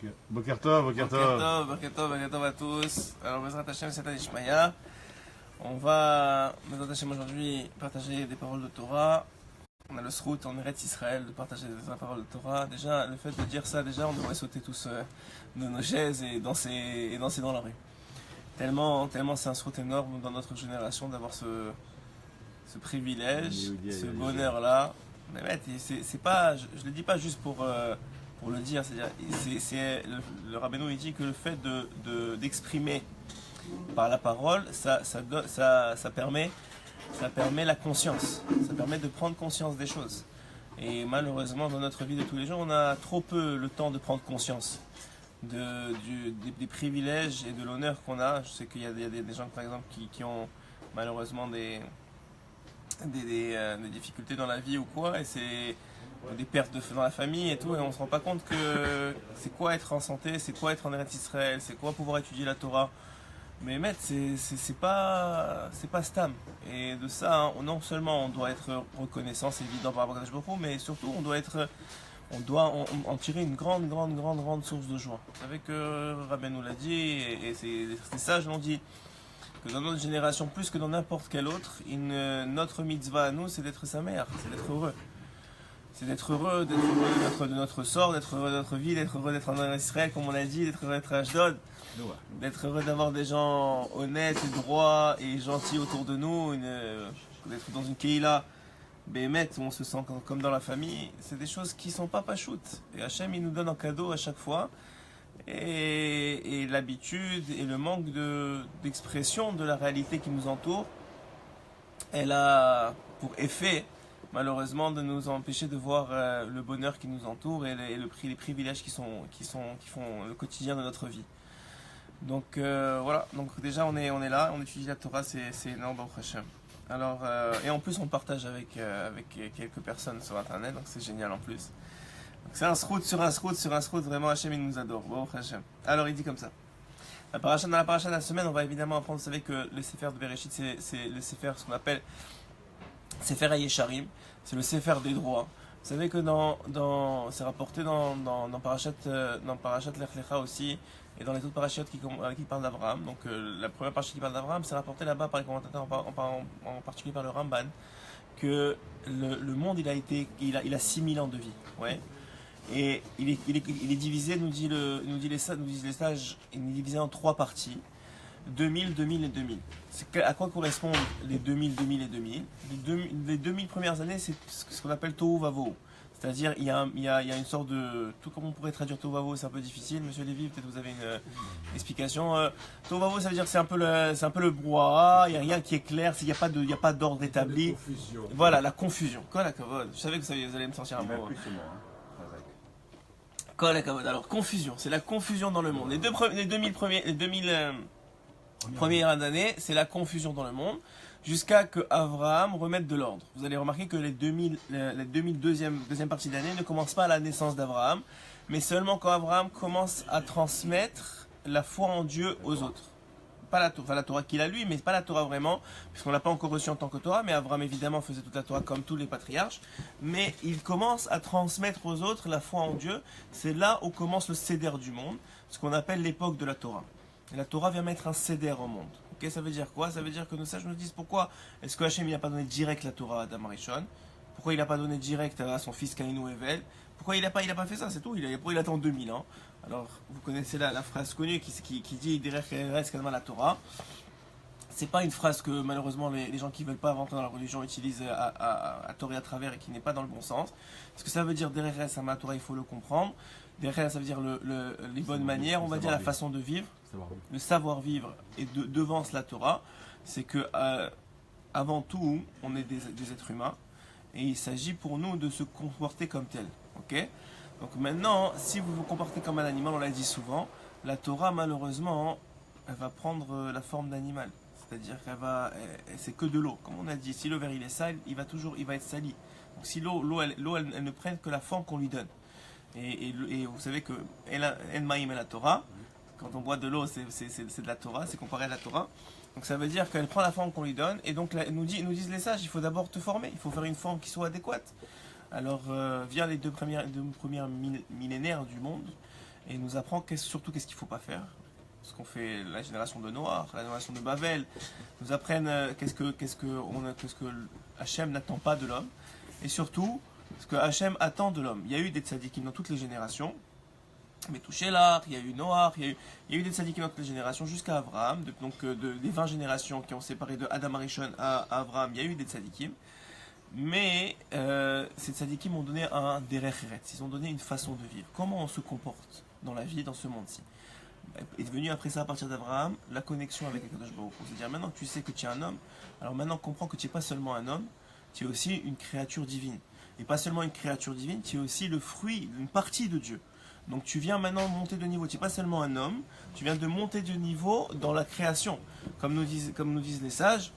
Ok. Boker Tov, Boker Tov. Boker Tov à tous. Alors, Bezrat Hashem, c'est Ishmaïa. On va, Bezrat Hashem, aujourd'hui partager des paroles de Torah. On a le srout en Eretz Israël de partager des paroles de Torah. Déjà, le fait de dire ça, déjà, on devrait sauter tous de nos chaises et danser dans la rue. Tellement c'est un srout énorme dans notre génération d'avoir ce privilège, ce bonheur-là. Mais ouais, c'est pas, je le dis pas juste pour le dire, c'est-à-dire, le Rabbeinu il dit que le fait d'exprimer par la parole, ça permet la conscience, ça permet de prendre conscience des choses. Et malheureusement, dans notre vie de tous les jours, on a trop peu le temps de prendre conscience des privilèges et de l'honneur qu'on a. Je sais qu'il y a des gens, par exemple, qui ont malheureusement des difficultés dans la vie ou quoi, et c'est des pertes de feu dans la famille et tout, et on se rend pas compte que c'est quoi être en santé, c'est quoi être en Eretz Israël, c'est quoi pouvoir étudier la Torah. Mais maître, c'est pas stam. Et de ça, hein, non seulement on doit être reconnaissant, c'est évident par rapport à Kadosh Baruch Hu, mais surtout on doit en tirer une grande source de joie. Vous savez que Rabbeinu nous l'a dit, et c'est ça, je l'en dis, que dans notre génération, plus que dans n'importe quelle autre, notre mitzvah à nous, c'est d'être sa mère, c'est d'être heureux. C'est d'être heureux de notre sort, d'être heureux de notre vie, d'être heureux d'être en Israël, comme on l'a dit, d'être heureux d'être à Ashdod, d'être heureux d'avoir des gens honnêtes et droits et gentils autour de nous, d'être dans une keïla bémet où on se sent comme dans la famille. C'est des choses qui sont pas pachoutes. Et Hachem, il nous donne en cadeau à chaque fois. Et l'habitude et le manque d'expression de la réalité qui nous entoure, elle a pour effet, malheureusement, de nous empêcher de voir le bonheur qui nous entoure et les privilèges qui font le quotidien de notre vie. Donc voilà, donc déjà on est là, on étudie la Torah, c'est énorme, Baruch Hashem. Alors, et en plus on partage avec quelques personnes sur internet, donc c'est génial en plus. Donc c'est un srout sur un srout, vraiment Hachem il nous adore, Baruch Hashem. Alors il dit comme ça. Dans la paracha de la semaine, on va évidemment apprendre, vous savez que le Sefer de Bereshit, c'est le Sefer, ce qu'on appelle Sefer HaYesharim, c'est le Sefer des droits. Vous savez que c'est rapporté dans Parashat Lech Lecha aussi, et dans les autres parachats qui parlent d'Abraham. Donc la première parachute qui parle d'Abraham, c'est rapporté là-bas par les commentateurs, en particulier par le Ramban, que le monde il a 6000 ans de vie. Ouais. Et il est divisé, nous disent les sages, il est divisé en 3 parties. 2000, 2000 et 2000. À quoi correspondent les 2000, 2000 et 2000 ? Les 2000 premières années, c'est ce qu'on appelle Tohu Vavohu. C'est-à-dire, il y a une sorte de... Tout comme on pourrait traduire Tohu Vavohu, c'est un peu difficile. Monsieur Lévy, peut-être vous avez une explication. Tohu Vavohu, ça veut dire que c'est un peu le brouhaha, il n'y a rien qui est clair, il n'y a pas d'ordre établi. Voilà, la confusion. Je savais que vous allez me sortir un mot. Alors, confusion, c'est la confusion dans le monde. Les 2000 premières années, c'est la confusion dans le monde, jusqu'à que Abraham remette de l'ordre. Vous allez remarquer que les 2000 deuxième partie d'année ne commence pas à la naissance d'Abraham, mais seulement quand Abraham commence à transmettre la foi en Dieu aux autres. Pas la Torah qu'il a lui, mais pas la Torah vraiment, puisqu'on l'a pas encore reçue en tant que Torah, mais Abraham évidemment faisait toute la Torah comme tous les patriarches, mais il commence à transmettre aux autres la foi en Dieu. C'est là où commence le Seder du monde, ce qu'on appelle l'époque de la Torah. Et la Torah vient mettre un Seder au monde. Okay, ça veut dire quoi ? Ça veut dire que nos sages nous disent pourquoi est-ce que Hachem n'a pas donné direct la Torah à Adam Rishon ? Pourquoi il n'a pas donné direct à son fils Caïn ou Hevel ? Pourquoi il n'a pas fait ça ? C'est tout. Pourquoi il attend 2000 ans ? Alors, vous connaissez la phrase connue qui dit Derech Eretz Kadma la Torah. C'est pas une phrase que malheureusement les gens qui veulent pas rentrer dans la religion utilisent à tort et à travers et qui n'est pas dans le bon sens. Ce que ça veut dire Derech Eretz Kadma la Torah, il faut le comprendre. Derech Eretz, ça veut dire les bonnes manières, on va dire la façon de vivre. Le savoir-vivre et devance la Torah, c'est que avant tout, on est des êtres humains et il s'agit pour nous de se comporter comme tel. Ok ? Donc maintenant, si vous vous comportez comme un animal, on l'a dit souvent, la Torah malheureusement, elle va prendre la forme d'animal. C'est-à-dire c'est que de l'eau. Comme on a dit, si le verre il est sale, il va être sali. Donc si l'eau elle ne prenne que la forme qu'on lui donne. Et vous savez que En Maïm et la Torah, quand on boit de l'eau, c'est de la Torah, c'est comparé à la Torah. Donc ça veut dire qu'elle prend la forme qu'on lui donne. Et donc nous disent les sages, il faut d'abord te former. Il faut faire une forme qui soit adéquate. Alors vient les deux premières millénaires du monde. et il nous apprend surtout qu'est-ce qu'il ne faut pas faire. Ce qu'on fait la génération de Noach, la génération de Babel, nous apprennent qu'est-ce que Hachem n'attend pas de l'homme, et surtout ce que Hachem attend de l'homme. Il y a eu des tzadikim dans toutes les générations, mais Touchelach, il y a eu Noach, il y a eu des tzadikim dans toutes les générations jusqu'à Abraham, donc des 20 générations qui ont séparé de Adam Arishon à Abraham, il y a eu des tzadikim. Mais ces tzadikim ont donné un derech eretz, ils ont donné une façon de vivre. Comment on se comporte dans la vie, dans ce monde-ci. Est venu après ça, à partir d'Abraham, la connexion avec Akadosh Baruch Hu. C'est-à-dire maintenant que tu sais que tu es un homme, alors maintenant comprends que tu n'es pas seulement un homme, tu es aussi une créature divine. Et pas seulement une créature divine, tu es aussi le fruit d'une partie de Dieu. Donc tu viens maintenant monter de niveau. Tu n'es pas seulement un homme, tu viens de monter de niveau dans la création. Comme nous disent les sages,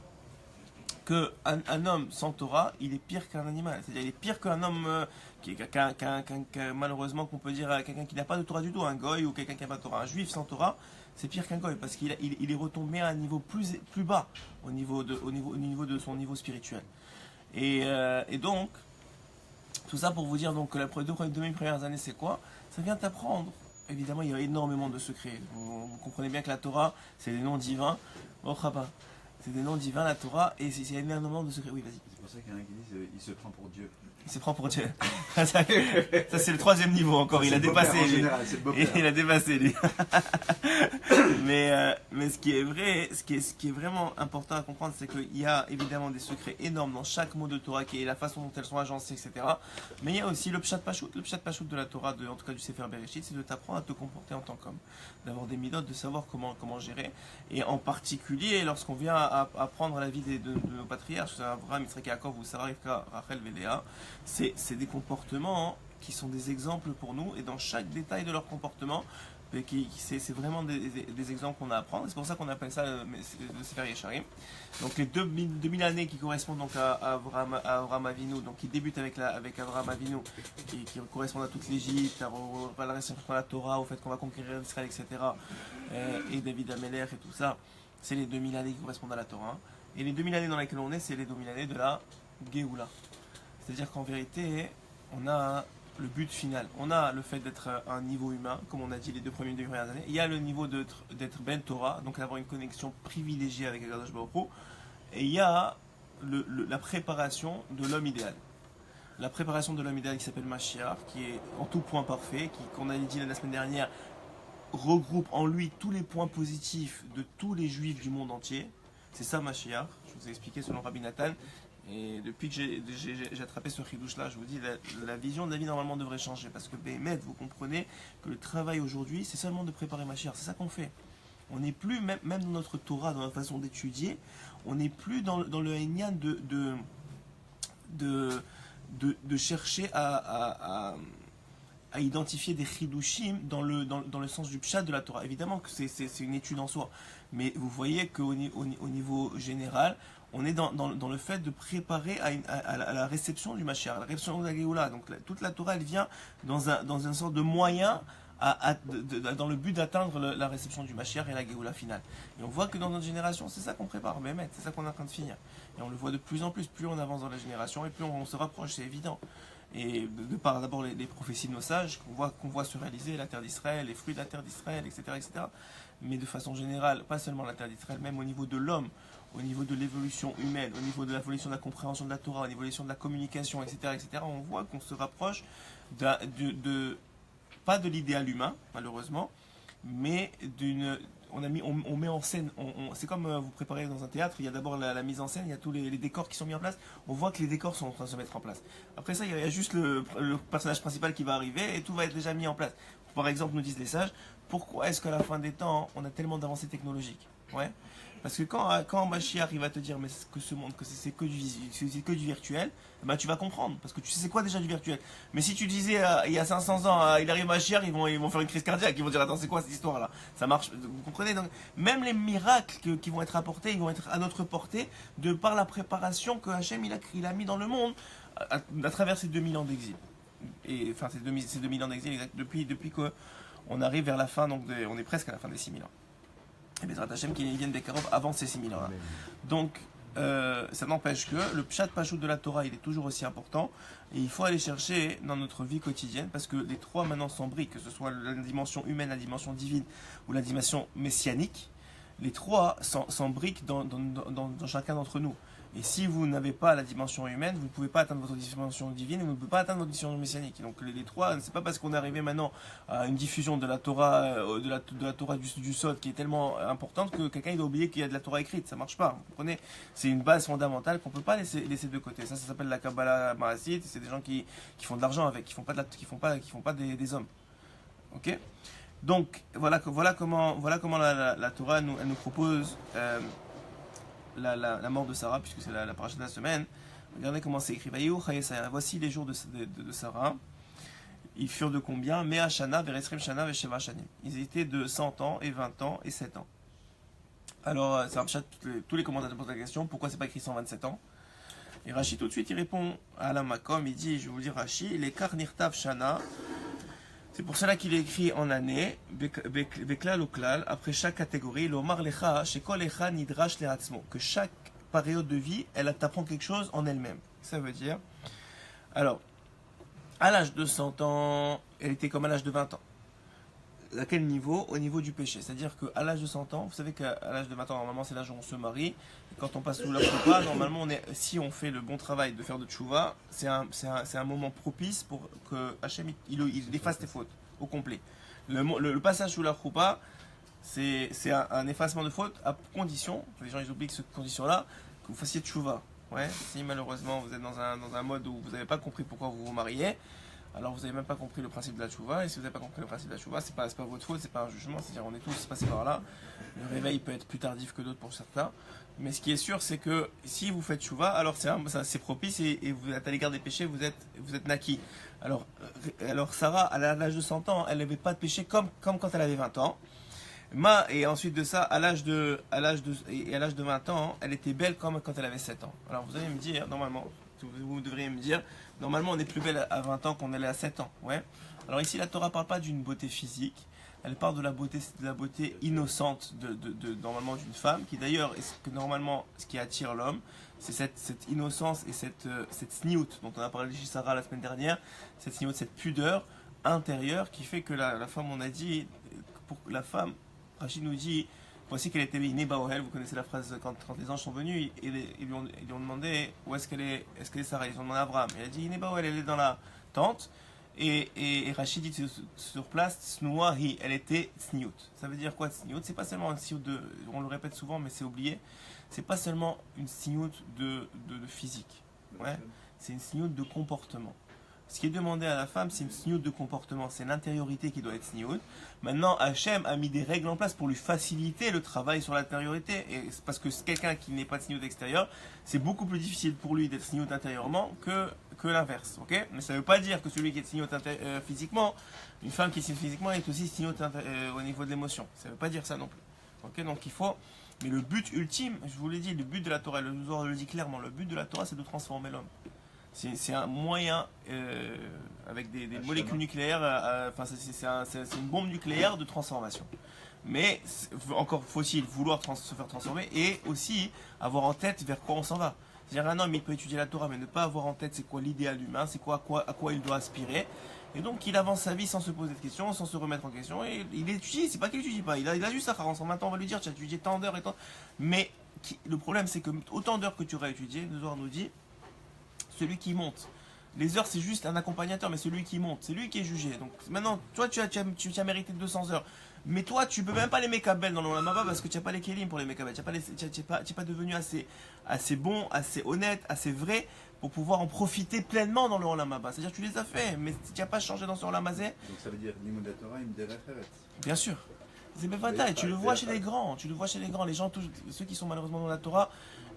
qu'un homme sans Torah, il est pire qu'un animal. C'est-à-dire, il est pire qu'un homme, malheureusement, qu'on peut dire à quelqu'un qui n'a pas de Torah du tout, un goy ou quelqu'un qui n'a pas de Torah. Un juif sans Torah, c'est pire qu'un goy, parce qu'il est retombé à un niveau plus bas, au niveau de son niveau spirituel. Et donc, tout ça pour vous dire donc, que les 2 premières années, c'est quoi? Ça vient t'apprendre. Évidemment, il y a énormément de secrets. Vous comprenez bien que la Torah, c'est des noms divins. Oh, c'est des noms divins, la Torah, et il y a énormément de secrets. Oui, vas-y. C'est pour ça qu'il y en a qui disent il se prend pour Dieu. Il se prend pour Dieu. Ça c'est le 3e niveau encore. Il a dépassé. Il a dépassé lui. mais ce qui est vrai, ce qui est vraiment important à comprendre, c'est qu'il y a évidemment des secrets énormes dans chaque mot de Torah, qui est la façon dont elles sont agencées, etc. Mais il y a aussi le pshat pashut. Le pshat pashut de la Torah, en tout cas du Sefer Bereshit, c'est de t'apprendre à te comporter en tant qu'homme, d'avoir des midotes, de savoir comment gérer. Et en particulier, lorsqu'on vient apprendre la vie de nos patriarches, Abraham, Yitzhak, Yaakov ou Sarah, Rivka, Rachel, Léa, c'est des comportements qui sont des exemples pour nous, et dans chaque détail de leur comportement, c'est vraiment des exemples qu'on a à apprendre. C'est pour ça qu'on appelle ça le Sefer Yesharim. Donc les 2000 années qui correspondent donc à Avraham Avinu, donc qui débutent avec Avraham Avinu, qui correspondent à toute l'Égypte, à la réception de la Torah, au fait qu'on va conquérir Israël, etc. Et David Ameler et tout ça, c'est les 2000 années qui correspondent à la Torah. Et les 2000 années dans lesquelles on est, c'est les 2000 années de la Géoula. C'est-à-dire qu'en vérité, on a le but final. On a le fait d'être un niveau humain, comme on a dit les 2 premières années. Il y a le niveau d'être Ben Torah, donc d'avoir une connexion privilégiée avec Akadosh Baruch Hu. Et il y a la préparation de l'homme idéal. La préparation de l'homme idéal qui s'appelle Mashiach, qui est en tout point parfait, qui, qu'on a dit la semaine dernière, regroupe en lui tous les points positifs de tous les juifs du monde entier. C'est ça Mashiach. Je vous ai expliqué selon Rabbi Nathan. Et depuis que j'ai attrapé ce chidouche là, je vous dis, la vision de la vie normalement devrait changer. Parce que Béhémet, vous comprenez que le travail aujourd'hui, c'est seulement de préparer Mashiach. C'est ça qu'on fait. On n'est plus, même dans notre Torah, dans notre façon d'étudier, on n'est plus dans le Henyan de chercher à identifier des chidushim dans le sens du pshat de la Torah. Évidemment que c'est une étude en soi. Mais vous voyez qu'au niveau général, on est dans le fait de préparer à la réception du Mashiach, à la réception de la Géoula. Donc toute la Torah, elle vient dans un sorte de moyen dans le but d'atteindre la réception du Mashiach et la Géoula finale. Et on voit que dans notre génération, c'est ça qu'on prépare, Béhémet, c'est ça qu'on est en train de finir. Et on le voit de plus en plus, plus on avance dans la génération et plus on se rapproche, c'est évident. Et de par d'abord les prophéties de nos sages, qu'on voit se réaliser, la terre d'Israël, les fruits de la terre d'Israël, etc., etc. Mais de façon générale, pas seulement la terre d'Israël, même au niveau de l'homme, au niveau de l'évolution humaine, au niveau de l'évolution de la compréhension de la Torah, au niveau de l'évolution de la communication, etc., etc., on voit qu'on se rapproche pas de l'idéal humain, malheureusement, mais on met en scène, c'est comme vous préparez dans un théâtre, il y a d'abord la mise en scène, il y a tous les décors qui sont mis en place, on voit que les décors sont en train de se mettre en place. Après ça, il y a juste le personnage principal qui va arriver et tout va être déjà mis en place. Par exemple, nous disent les sages, pourquoi est-ce qu'à la fin des temps, on a tellement d'avancées technologiques? Ouais. Parce que quand Mashiach il va te dire mais que ce monde, que c'est que du virtuel, ben tu vas comprendre, parce que tu sais c'est quoi déjà du virtuel. Mais si tu disais il y a 500 ans, il arrive Mashiach, ils vont faire une crise cardiaque, ils vont dire attends c'est quoi cette histoire là? Ça marche, vous comprenez? Donc même les miracles qui vont être apportés, ils vont être à notre portée de par la préparation que Hachem il a mis dans le monde à travers ces 2000 ans d'exil. Et enfin ces 2000 ans d'exil exact, depuis qu'on arrive vers la fin, donc on est presque à la fin des 6000 ans. Et Bezrat Hachem qui viennent des Karov avant ces 6000 ans là. Donc ça n'empêche que le pshat pachout de la Torah, il est toujours aussi important. Et il faut aller chercher dans notre vie quotidienne, parce que les trois maintenant s'embriquent, que ce soit la dimension humaine, la dimension divine ou la dimension messianique, les trois s'embriquent dans chacun d'entre nous. Et si vous n'avez pas la dimension humaine, vous ne pouvez pas atteindre votre dimension divine et vous ne pouvez pas atteindre votre dimension messianique. Donc les trois, c'est pas parce qu'on est arrivé maintenant à une diffusion de la Torah, de la Torah du Sod qui est tellement importante que quelqu'un il doit oublier qu'il y a de la Torah écrite. Ça marche pas. Vous comprenez? C'est une base fondamentale qu'on peut pas laisser de côté. Ça s'appelle la Kabbalah Marasit. C'est des gens qui font de l'argent avec, qui font pas des hommes. Ok? Donc voilà comment la Torah elle nous propose la mort de Sarah, puisque c'est la paracha de la semaine. Regardez comment c'est écrit. Voici les jours de Sarah. Ils furent de combien? Mea Shana, Veresrim Shana, Vesheva Shanim. Ils étaient de 100 ans, et 20 ans, et 7 ans. Alors, c'est un chat, tous les commentateurs posent la question, pourquoi c'est pas écrit 127 ans? Et Rashi tout de suite, il répond à la Makom, il dit, je vais vous dire Rashi, les Karnirtav Shana, c'est pour cela qu'il est écrit en année, Beklal ou Klal, après chaque catégorie, l'Omar Lecha, Shekol Lecha Nidrash Lehatzmo, que chaque période de vie, elle t'apprend quelque chose en elle-même. Ça veut dire, alors, à l'âge de 100 ans, elle était comme à l'âge de 20 ans. À quel niveau? Au niveau du péché. C'est-à-dire qu'à l'âge de 100 ans, vous savez qu'à l'âge de 20 ans, normalement, c'est l'âge où on se marie. Et quand on passe sous la chouva, normalement, si on fait le bon travail de faire de chouva, c'est un moment propice pour que Hachem il efface tes fautes au complet. Le passage sous la chouva, c'est un effacement de fautes à condition, les gens ils oublient que cette condition-là, que vous fassiez de chouva. Ouais, si malheureusement vous êtes dans un mode où vous n'avez pas compris pourquoi vous vous mariez, alors vous n'avez même pas compris le principe de la tchouva, et si vous n'avez pas compris le principe de la tchouva, c'est pas votre faute, c'est pas un jugement, c'est-à-dire on est tous passés par là. Le réveil peut être plus tardif que d'autres pour certains, mais ce qui est sûr c'est que si vous faites tchouva, alors c'est propice et vous êtes à l'égard des péchés, vous êtes naquis. Alors Sarah, à l'âge de 100 ans, elle n'avait pas de péché comme quand elle avait 20 ans. Et ensuite de ça, à l'âge de 20 ans, elle était belle comme quand elle avait 7 ans. Alors vous allez me dire, normalement, vous devriez me dire, normalement on est plus belle à 20 ans qu'on est à 7 ans. Ouais. Alors ici la Torah parle pas d'une beauté physique, elle parle de la beauté innocente normalement d'une femme, qui d'ailleurs est normalement ce qui attire l'homme, c'est cette innocence et cette sniout dont on a parlé chez Sarah la semaine dernière, cette sniout, cette pudeur intérieure qui fait que la femme, on a dit, pour la femme, Rachid nous dit, voici qu'elle était née Baohel, vous connaissez la phrase, quand les anges sont venus, ils lui ont demandé où est-ce qu'elle est Sarah, ils ont demandé à Abraham, elle a dit née Baohel, elle est dans la tente, et Rachid dit sur place, Snouahi, elle était Sniout. Ça veut dire quoi Sniout? C'est pas seulement un Sniout on le répète souvent mais c'est oublié, c'est pas seulement une Sniout de physique, ouais, c'est une Sniout de comportement. Ce qui est demandé à la femme, c'est une sniout de comportement, c'est l'intériorité qui doit être sniout. Maintenant, Hachem a mis des règles en place pour lui faciliter le travail sur l'intériorité. Et parce que quelqu'un qui n'est pas de sniout extérieur, c'est beaucoup plus difficile pour lui d'être sniout intérieurement que l'inverse. Okay, mais ça ne veut pas dire que celui qui est sniout physiquement, une femme qui est sniout physiquement est aussi sniout au niveau de l'émotion. Ça ne veut pas dire ça non plus. Okay, donc il faut. Mais le but ultime, je vous l'ai dit, le but de la Torah, le Zohar le dit clairement, le but de la Torah, c'est de transformer l'homme. C'est un moyen avec des molécules nucléaires, c'est une bombe nucléaire de transformation. Mais encore faut-il vouloir se faire transformer et aussi avoir en tête vers quoi on s'en va. C'est-à-dire un homme il peut étudier la Torah mais ne pas avoir en tête c'est quoi l'idéal humain, c'est quoi à quoi il doit aspirer. Et donc il avance sa vie sans se poser de questions, sans se remettre en question. Et il étudie, c'est pas qu'il étudie pas, il a du Sahara. Maintenant on va lui dire tu as étudié tant d'heures et tant. Mais le problème c'est que autant d'heures que tu auras étudié, le Zohar nous dit, celui qui monte. Les heures, c'est juste un accompagnateur, mais celui qui monte, c'est lui qui est jugé. Donc maintenant, toi, tu as mérité 200 heures. Mais toi, tu peux même pas les mékabel dans l'Olam Haba parce que tu n'as pas les kélim pour les mékabel. Tu n'es pas devenu assez bon, assez honnête, assez vrai pour pouvoir en profiter pleinement dans l'Olam Haba. C'est-à-dire que tu les as fait, mais tu n'as pas changé dans ce Olam Hazé. Donc ça veut dire Limud Torah, il me déraille. Bien sûr. C'est Bevata, et tu le vois chez les grands. Les gens, ceux qui sont malheureusement dans la Torah,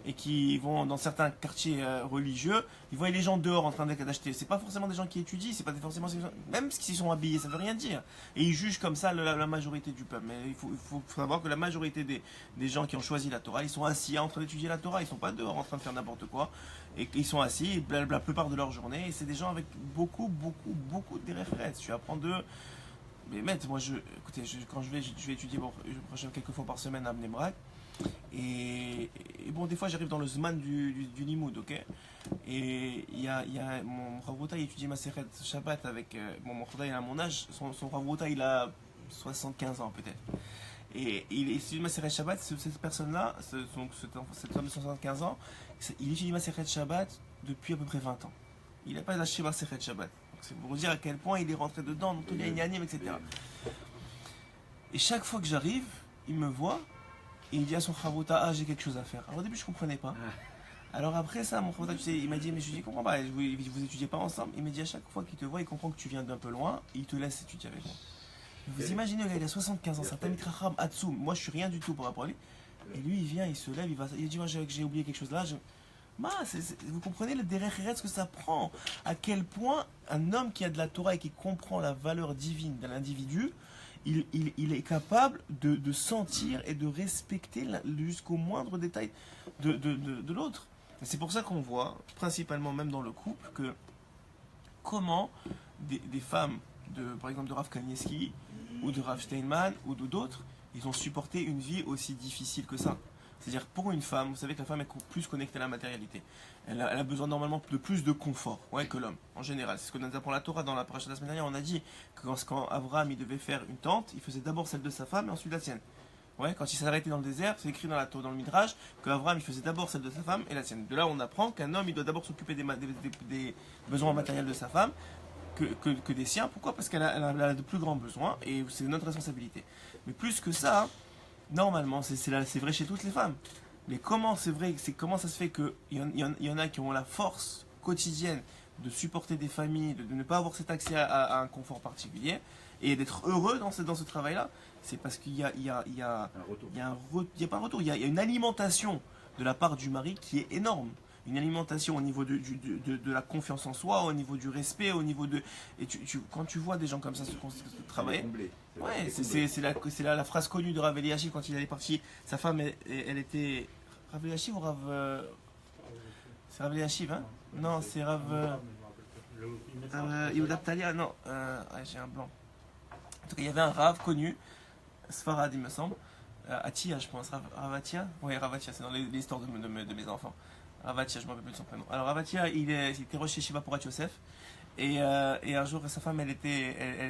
et qui vont dans certains quartiers religieux, ils voient les gens dehors en train d'acheter. C'est pas forcément des gens qui étudient, c'est pas forcément même s'ils sont habillés, ça veut rien dire. Et ils jugent comme ça la majorité du peuple. Mais il faut savoir que la majorité des gens qui ont choisi la Torah, ils sont assis en train d'étudier la Torah, ils sont pas dehors en train de faire n'importe quoi. Et ils sont assis la plupart de leur journée. Et c'est des gens avec beaucoup de références. Tu apprends d'eux. Mais moi, écoutez, quand je vais étudier quelques fois par semaine à Bnei Brak. Et bon, des fois j'arrive dans le Zman du Limoud, ok. Et il y a mon Rav Wota, il étudie Maseret Shabbat avec. Mon Rav Wota, il a mon âge, son Rav Wota, il a 75 ans peut-être. Et il étudie Maseret Shabbat, cette personne-là, cet homme de 75 ans, il étudie Maseret Shabbat depuis à peu près 20 ans. Il n'a pas lâché Maseret Shabbat. C'est pour vous dire à quel point il est rentré dedans, dans tous les Inyanim, etc. Et chaque fois que j'arrive, il me voit et il dit à son Chavota, j'ai quelque chose à faire. Alors au début, je ne comprenais pas. Alors après ça, mon Chavota, tu sais, il m'a dit, mais je lui dis, comprends pas, vous étudiez pas ensemble. Il m'a dit, à chaque fois qu'il te voit, il comprend que tu viens d'un peu loin et il te laisse étudier avec moi. Vous imaginez, le gars, il a 75 ans, c'est un Tamid Chacham Hatsum. Moi, je suis rien du tout par rapport à lui. Et lui, il vient, il se lève, il dit, moi, j'ai oublié quelque chose là. Vous comprenez le derech eretz que ça prend, à quel point un homme qui a de la Torah et qui comprend la valeur divine de l'individu, il est capable de sentir et de respecter jusqu'au moindre détail de l'autre. C'est pour ça qu'on voit, principalement même dans le couple, que comment des femmes, par exemple de Rav Kanievski ou de Rav Steinman ou d'autres, ils ont supporté une vie aussi difficile que ça. C'est-à-dire, pour une femme, vous savez que la femme est plus connectée à la matérialité. Elle a besoin normalement de plus de confort que l'homme, en général. C'est ce que nous apprend la Torah dans la paracha de la semaine dernière. On a dit que quand Abraham il devait faire une tente, il faisait d'abord celle de sa femme et ensuite la sienne. Quand il s'est arrêté dans le désert, c'est écrit dans le Midrash qu'Abraham il faisait d'abord celle de sa femme et la sienne. De là, on apprend qu'un homme il doit d'abord s'occuper des besoins matériels de sa femme que des siens. Pourquoi ? Parce qu'elle a de plus grands besoins et c'est notre responsabilité. Mais plus que ça, normalement, c'est vrai chez toutes les femmes. Mais comment ça se fait qu'il y en a qui ont la force quotidienne de supporter des familles, de ne pas avoir cet accès à un confort particulier et d'être heureux dans ce travail-là? C'est parce qu'il y a une alimentation de la part du mari qui est énorme. Une alimentation au niveau de la confiance en soi, au niveau du respect, au niveau de... Et quand tu vois des gens comme ça se travailler... Ouais, c'est la phrase connue de Rav Eliashiv quand il est parti. Sa femme, elle était... Rav Eliashiv ou Rav... C'est Rav Eliashiv, hein? Non, c'est Rav... Yehuda Ptalia, non. J'ai un blanc. En tout cas, il y avait un Rav connu, Sfarad, il me semble. Atia, je pense. Rav Atia? Oui, Rav Atia, c'est dans l'histoire de mes enfants. Ravatia, je ne me rappelle plus de son prénom. Alors Ravatia, il était roche chez Shiva Porat Yosef. Et un jour, sa femme, elle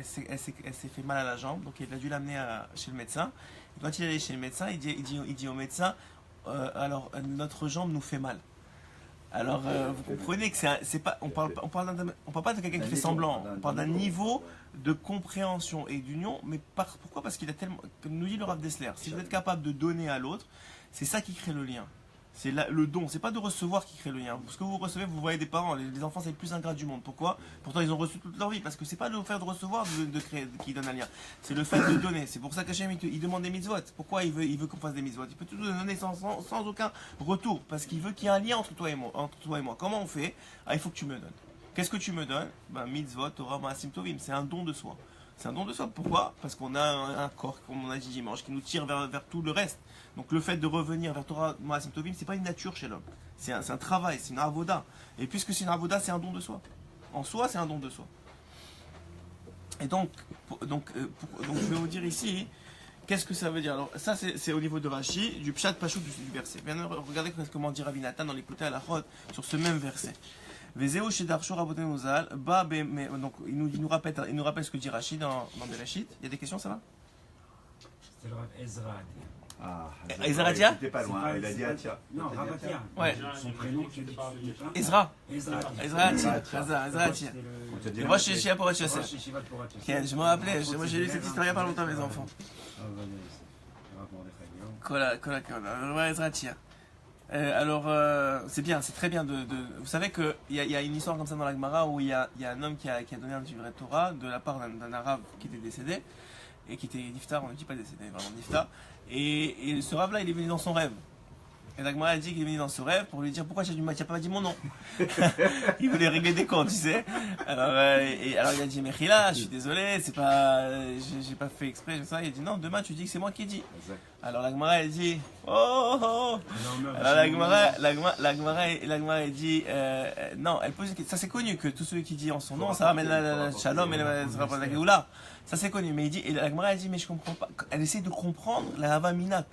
s'est fait mal à la jambe. Donc il a dû l'amener chez le médecin. Et quand il est allé chez le médecin, il dit au médecin, alors notre jambe nous fait mal. Alors vous comprenez que on parle pas de quelqu'un qui fait semblant. On parle d'un niveau de compréhension et d'union. Mais pourquoi? Parce qu'il a tellement, comme nous dit le Rav Dessler, si vous êtes capable de donner à l'autre, c'est ça qui crée le lien. C'est le don, c'est pas de recevoir qui crée le lien. Parce que vous recevez, vous voyez des parents, les enfants c'est le plus ingrat du monde. Pourquoi? Pourtant ils ont reçu toute leur vie. Parce que c'est pas le fait de recevoir qui donne un lien. C'est le fait de donner. C'est pour ça qu'Hachem il demande des mitzvot. Pourquoi il veut qu'on fasse des mitzvot? Il peut tout donner sans aucun retour. Parce qu'il veut qu'il y ait un lien entre toi et moi. Comment on fait? Il faut que tu me donnes. Qu'est-ce que tu me donnes? Mitzvot, Torah, Maasim Tovim. C'est un don de soi. C'est un don de soi. Pourquoi? Parce qu'on a un corps, comme on a dit dimanche, qui nous tire vers tout le reste. Donc le fait de revenir vers Torah Maasim Tovim, c'est pas une nature chez l'homme. C'est un travail, c'est une avoda. Et puisque c'est une avoda, c'est un don de soi. En soi, c'est un don de soi. Et donc je vais vous dire ici, qu'est-ce que ça veut dire? Alors ça, c'est au niveau de Rashi, du Pshat Pachout du verset. Bien, regardez comment dit Rabbi Nathan dans l'écouté à la Chod sur ce même verset. Vezeo chez Darsho Rabotenu Zal, donc il nous rappelle ce que dit Rashi dans Bereshit. Il y a des questions, ça va? C'est le Rav Ezra. Ezratia? C'était pas loin, il a dit Atia. Non, Ravatia. Ouais. Son prénom, tu dis pas. Ezra. Ezratia. Et moi, je suis à Porat Yosef. Je me rappelais, moi j'ai lu cette histoire il n'y a pas longtemps, mes enfants. Ezratia. Alors, c'est bien, c'est très bien Vous savez qu'il y a une histoire comme ça dans la Gemara où il y a un homme qui a donné un livret de Torah de la part d'un arabe qui était décédé et qui était niftar, on ne dit pas décédé, vraiment niftar. Et ce rave-là, il est venu dans son rêve. Et la Gemara, elle dit qu'il est venu dans ce rêve pour lui dire pourquoi tu n'as pas dit mon nom. Il voulait régler des comptes, tu sais. Alors il a dit Mechila, je suis désolé, c'est pas, j'ai pas fait exprès, ça. Il a dit non, demain tu dis que c'est moi qui ai dit. Alors la Gemara, elle dit oh. Alors la Gemara, elle dit non, elle pose une question. Ça c'est connu que tout celui qui dit en son nom, ça ramène la shalom et la geoula. Ça c'est connu, mais il dit, et la Gemara elle dit mais je comprends pas. Elle essaie de comprendre la Havamina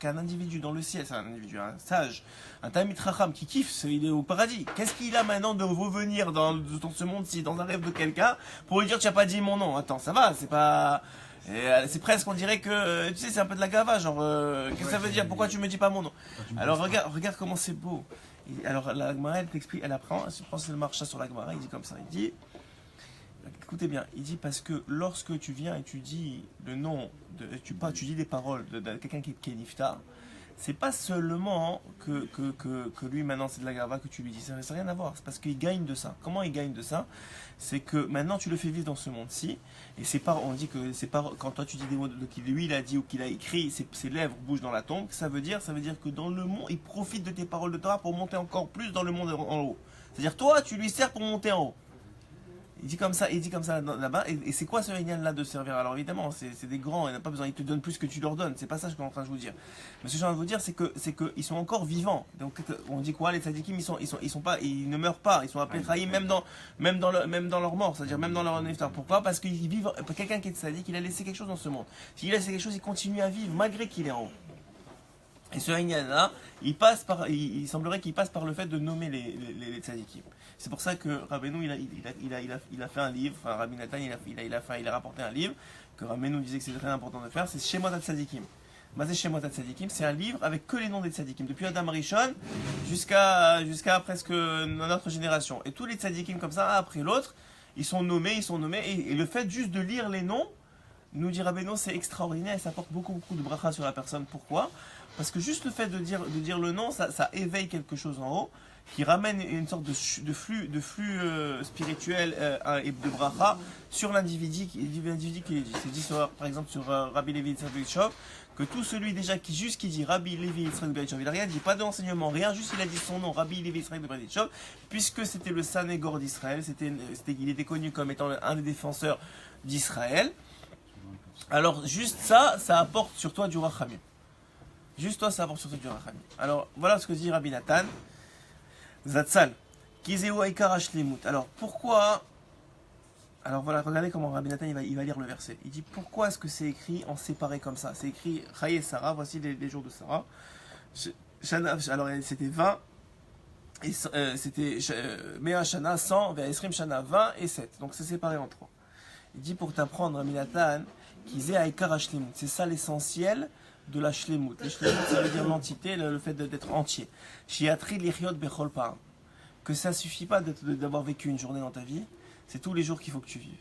qu'un individu dans le ciel, c'est un individu, un sage, un Talmid Chacham qui kiffe, il est au paradis. Qu'est-ce qu'il a maintenant de revenir dans ce monde-ci, dans un rêve de quelqu'un, pour lui dire tu n'as pas dit mon nom? Attends, ça va, c'est pas. C'est presque, on dirait que, tu sais, c'est un peu de la gava, genre, qu'est-ce que ça veut dire? Pourquoi tu me dis pas mon nom? Alors regarde comment c'est beau. Alors la Gemara elle t'explique, elle prend le marcha sur la Gemara, il dit comme ça, il dit. Écoutez bien, il dit parce que lorsque tu viens et tu dis le nom, tu dis des paroles de quelqu'un qui est niftar, c'est pas seulement que lui maintenant c'est de la gava que tu lui dis, ça n'a rien à voir, c'est parce qu'il gagne de ça. Comment il gagne de ça? C'est que maintenant tu le fais vivre dans ce monde-ci, et c'est pas, on dit que c'est pas, quand toi tu dis des mots qu'il lui il a dit ou qu'il a écrit, ses lèvres bougent dans la tombe, ça veut dire que dans le monde, il profite de tes paroles de Torah pour monter encore plus dans le monde en haut. C'est-à-dire toi tu lui sers pour monter en haut. Il dit comme ça là-bas, et c'est quoi ce réunion là de servir? Alors évidemment, c'est des grands, il n'a pas besoin, ils te donnent plus que tu leur donnes, c'est pas ça que je suis en train de vous dire. Mais ce que j'ai envie de vous dire, c'est que ils sont encore vivants. Donc on dit quoi? Les tzadikim, ils ne meurent pas, ils sont appelés Chaim même dans leur mort, c'est-à-dire même dans leur neftar. Pourquoi? Parce qu'ils vivent, quelqu'un qui est tzadik, il a laissé quelque chose dans ce monde. S'il a laissé quelque chose, il continue à vivre malgré qu'il est en haut. Et ce Inyan-là, il semblerait qu'il passe par le fait de nommer les tzadikim. C'est pour ça que Rabbeinu il a fait un livre, enfin Rabbi Nathan il a rapporté un livre que Rabbeinu disait que c'était très important de faire, c'est Shemot HaTzadikim. Basé Shemot HaTzadikim, c'est un livre avec que les noms des tzadikim, depuis Adam Rishon jusqu'à presque notre génération. Et tous les tzadikim comme ça, un après l'autre, ils sont nommés, et le fait juste de lire les noms, nous dit Rabbeinu, c'est extraordinaire et ça apporte beaucoup de bracha sur la personne. Pourquoi? Parce que juste le fait de dire le nom, ça éveille quelque chose en haut, qui ramène une sorte de flux spirituel et de bracha sur l'individu qui est dit. C'est dit par exemple sur Rabbi Levi Yitzhak Belichov, que tout celui déjà qui dit Rabbi Levi Yitzhak Belichov, il n'a rien dit, pas d'enseignement, rien, juste il a dit son nom, Rabbi Levi Yitzhak Belichov, puisque c'était le Sanégor d'Israël, il était connu comme étant un des défenseurs d'Israël. Alors juste ça apporte sur toi du rachamim. Juste toi, ça apporte sur toi du rachamim. Alors voilà ce que dit Rabbi Nathan Zatzal. Kizeu Aikar Ashlemut. Alors pourquoi? Alors voilà, regardez comment Rabbi Nathan il va lire le verset. Il dit pourquoi est-ce que c'est écrit en séparé comme ça? C'est écrit Chaye Sarah, voici les jours de Sarah. Alors c'était 20, et c'était Mea Shana 100, Esrim Shana 20 et 7. Donc c'est séparé en 3. Il dit pour t'apprendre, Rabbi Nathan, Kizeu Aikar Ashlemut. C'est ça l'essentiel de la shlemut. Le shlemut, ça veut dire l'entité, le fait d'être entier. Shiatri lichiot bechol pa'am. Que ça suffit pas d'avoir vécu une journée dans ta vie, c'est tous les jours qu'il faut que tu vives.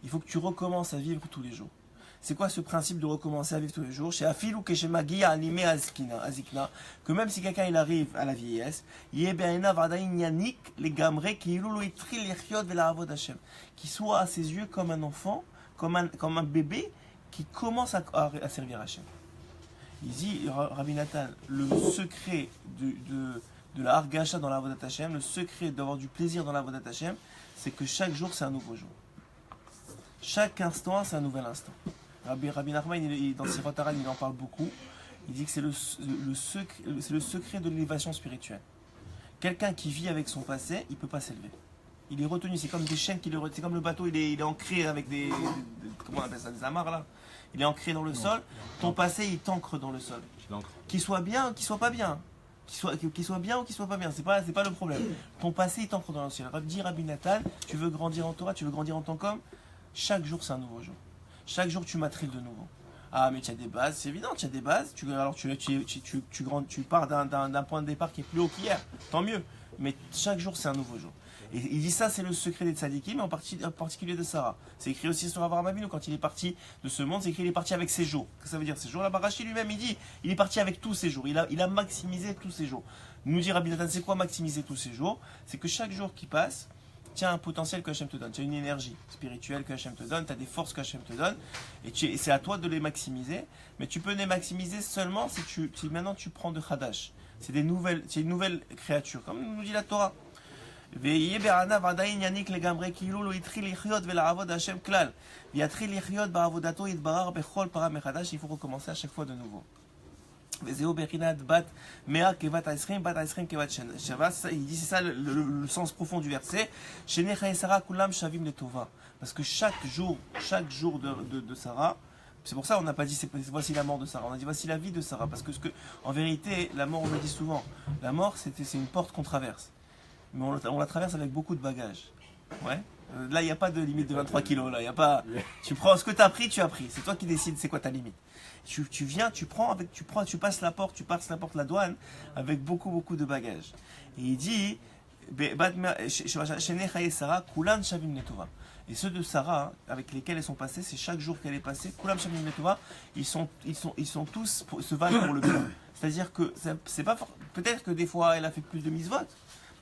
Il faut que tu recommences à vivre tous les jours. C'est quoi ce principe de recommencer à vivre tous les jours? Chez Afilou que chez Magia animé azikna, que même si quelqu'un il arrive à la vieillesse, qui soit à ses yeux comme un enfant, comme un bébé qui commence à servir Hachem. Il dit, Rabbi Nathan, le secret de la Hargasha dans la Avodat Hashem, le secret d'avoir du plaisir dans la Avodat Hashem, c'est que chaque jour c'est un nouveau jour. Chaque instant c'est un nouvel instant. Rabbi Nachman, dans Sifot Haran, il en parle beaucoup. Il dit que c'est le secret de l'élévation spirituelle. Quelqu'un qui vit avec son passé, il ne peut pas s'élever. Il est retenu, c'est comme des chaînes, c'est comme le bateau, il est ancré avec comment on appelle ça, des amarres là. Il est ancré dans le sol, ton passé il t'ancre dans le sol. Qu'il soit bien, qu'il soit pas bien. Qu'il soit bien ou qu'il soit pas bien, c'est pas le problème. Ton passé il t'ancre dans le ciel. Dis Rabbi Nathan, tu veux grandir en Torah, tu veux grandir en tant qu'homme, chaque jour c'est un nouveau jour. Chaque jour tu matrilles de nouveau. Ah mais tu as des bases, c'est évident, tu as des bases, tu pars d'un point de départ qui est plus haut qu'hier, tant mieux. Mais chaque jour c'est un nouveau jour. Et il dit ça, c'est le secret des tzadikim, mais en particulier de Sarah. C'est écrit aussi sur Avraham Avinu, quand il est parti de ce monde, c'est écrit il est parti avec ses jours. Qu'est-ce que ça veut dire ces jours? Là, Barashi lui-même, il dit, il est parti avec tous ses jours. Il a maximisé tous ses jours. Nous dit Rabbi Nathan, c'est quoi maximiser tous ses jours? C'est que chaque jour qui passe, tu as un potentiel que Hachem te donne. Tu as une énergie spirituelle que Hachem te donne, tu as des forces que Hachem te donne, et c'est à toi de les maximiser. Mais tu peux les maximiser seulement si maintenant tu prends de Hadash. C'est une nouvelle créature, comme nous dit la Torah. Il faut recommencer à chaque fois de nouveau. Il dit c'est ça le sens profond du verset. Parce que chaque jour de Sarah, c'est pour ça qu'on n'a pas dit voici la mort de Sarah, on a dit voici la vie de Sarah. Parce que en vérité, la mort, on le dit souvent, la mort c'est une porte qu'on traverse. Mais on la traverse avec beaucoup de bagages. Ouais. Là, il n'y a pas de limite de 23 kilos. Là, y a pas... Tu prends ce que tu as pris, tu as pris. C'est toi qui décides c'est quoi ta limite. Tu viens, tu passes la porte, la douane avec beaucoup de bagages. Et il dit, et ceux de Sarah, avec lesquels elles sont passées, c'est chaque jour qu'elle est passée, Kulam Shavim Netova, ils sont tous se valent pour le bien. C'est-à-dire que c'est pas peut-être que des fois elle a fait plus de mitzvot,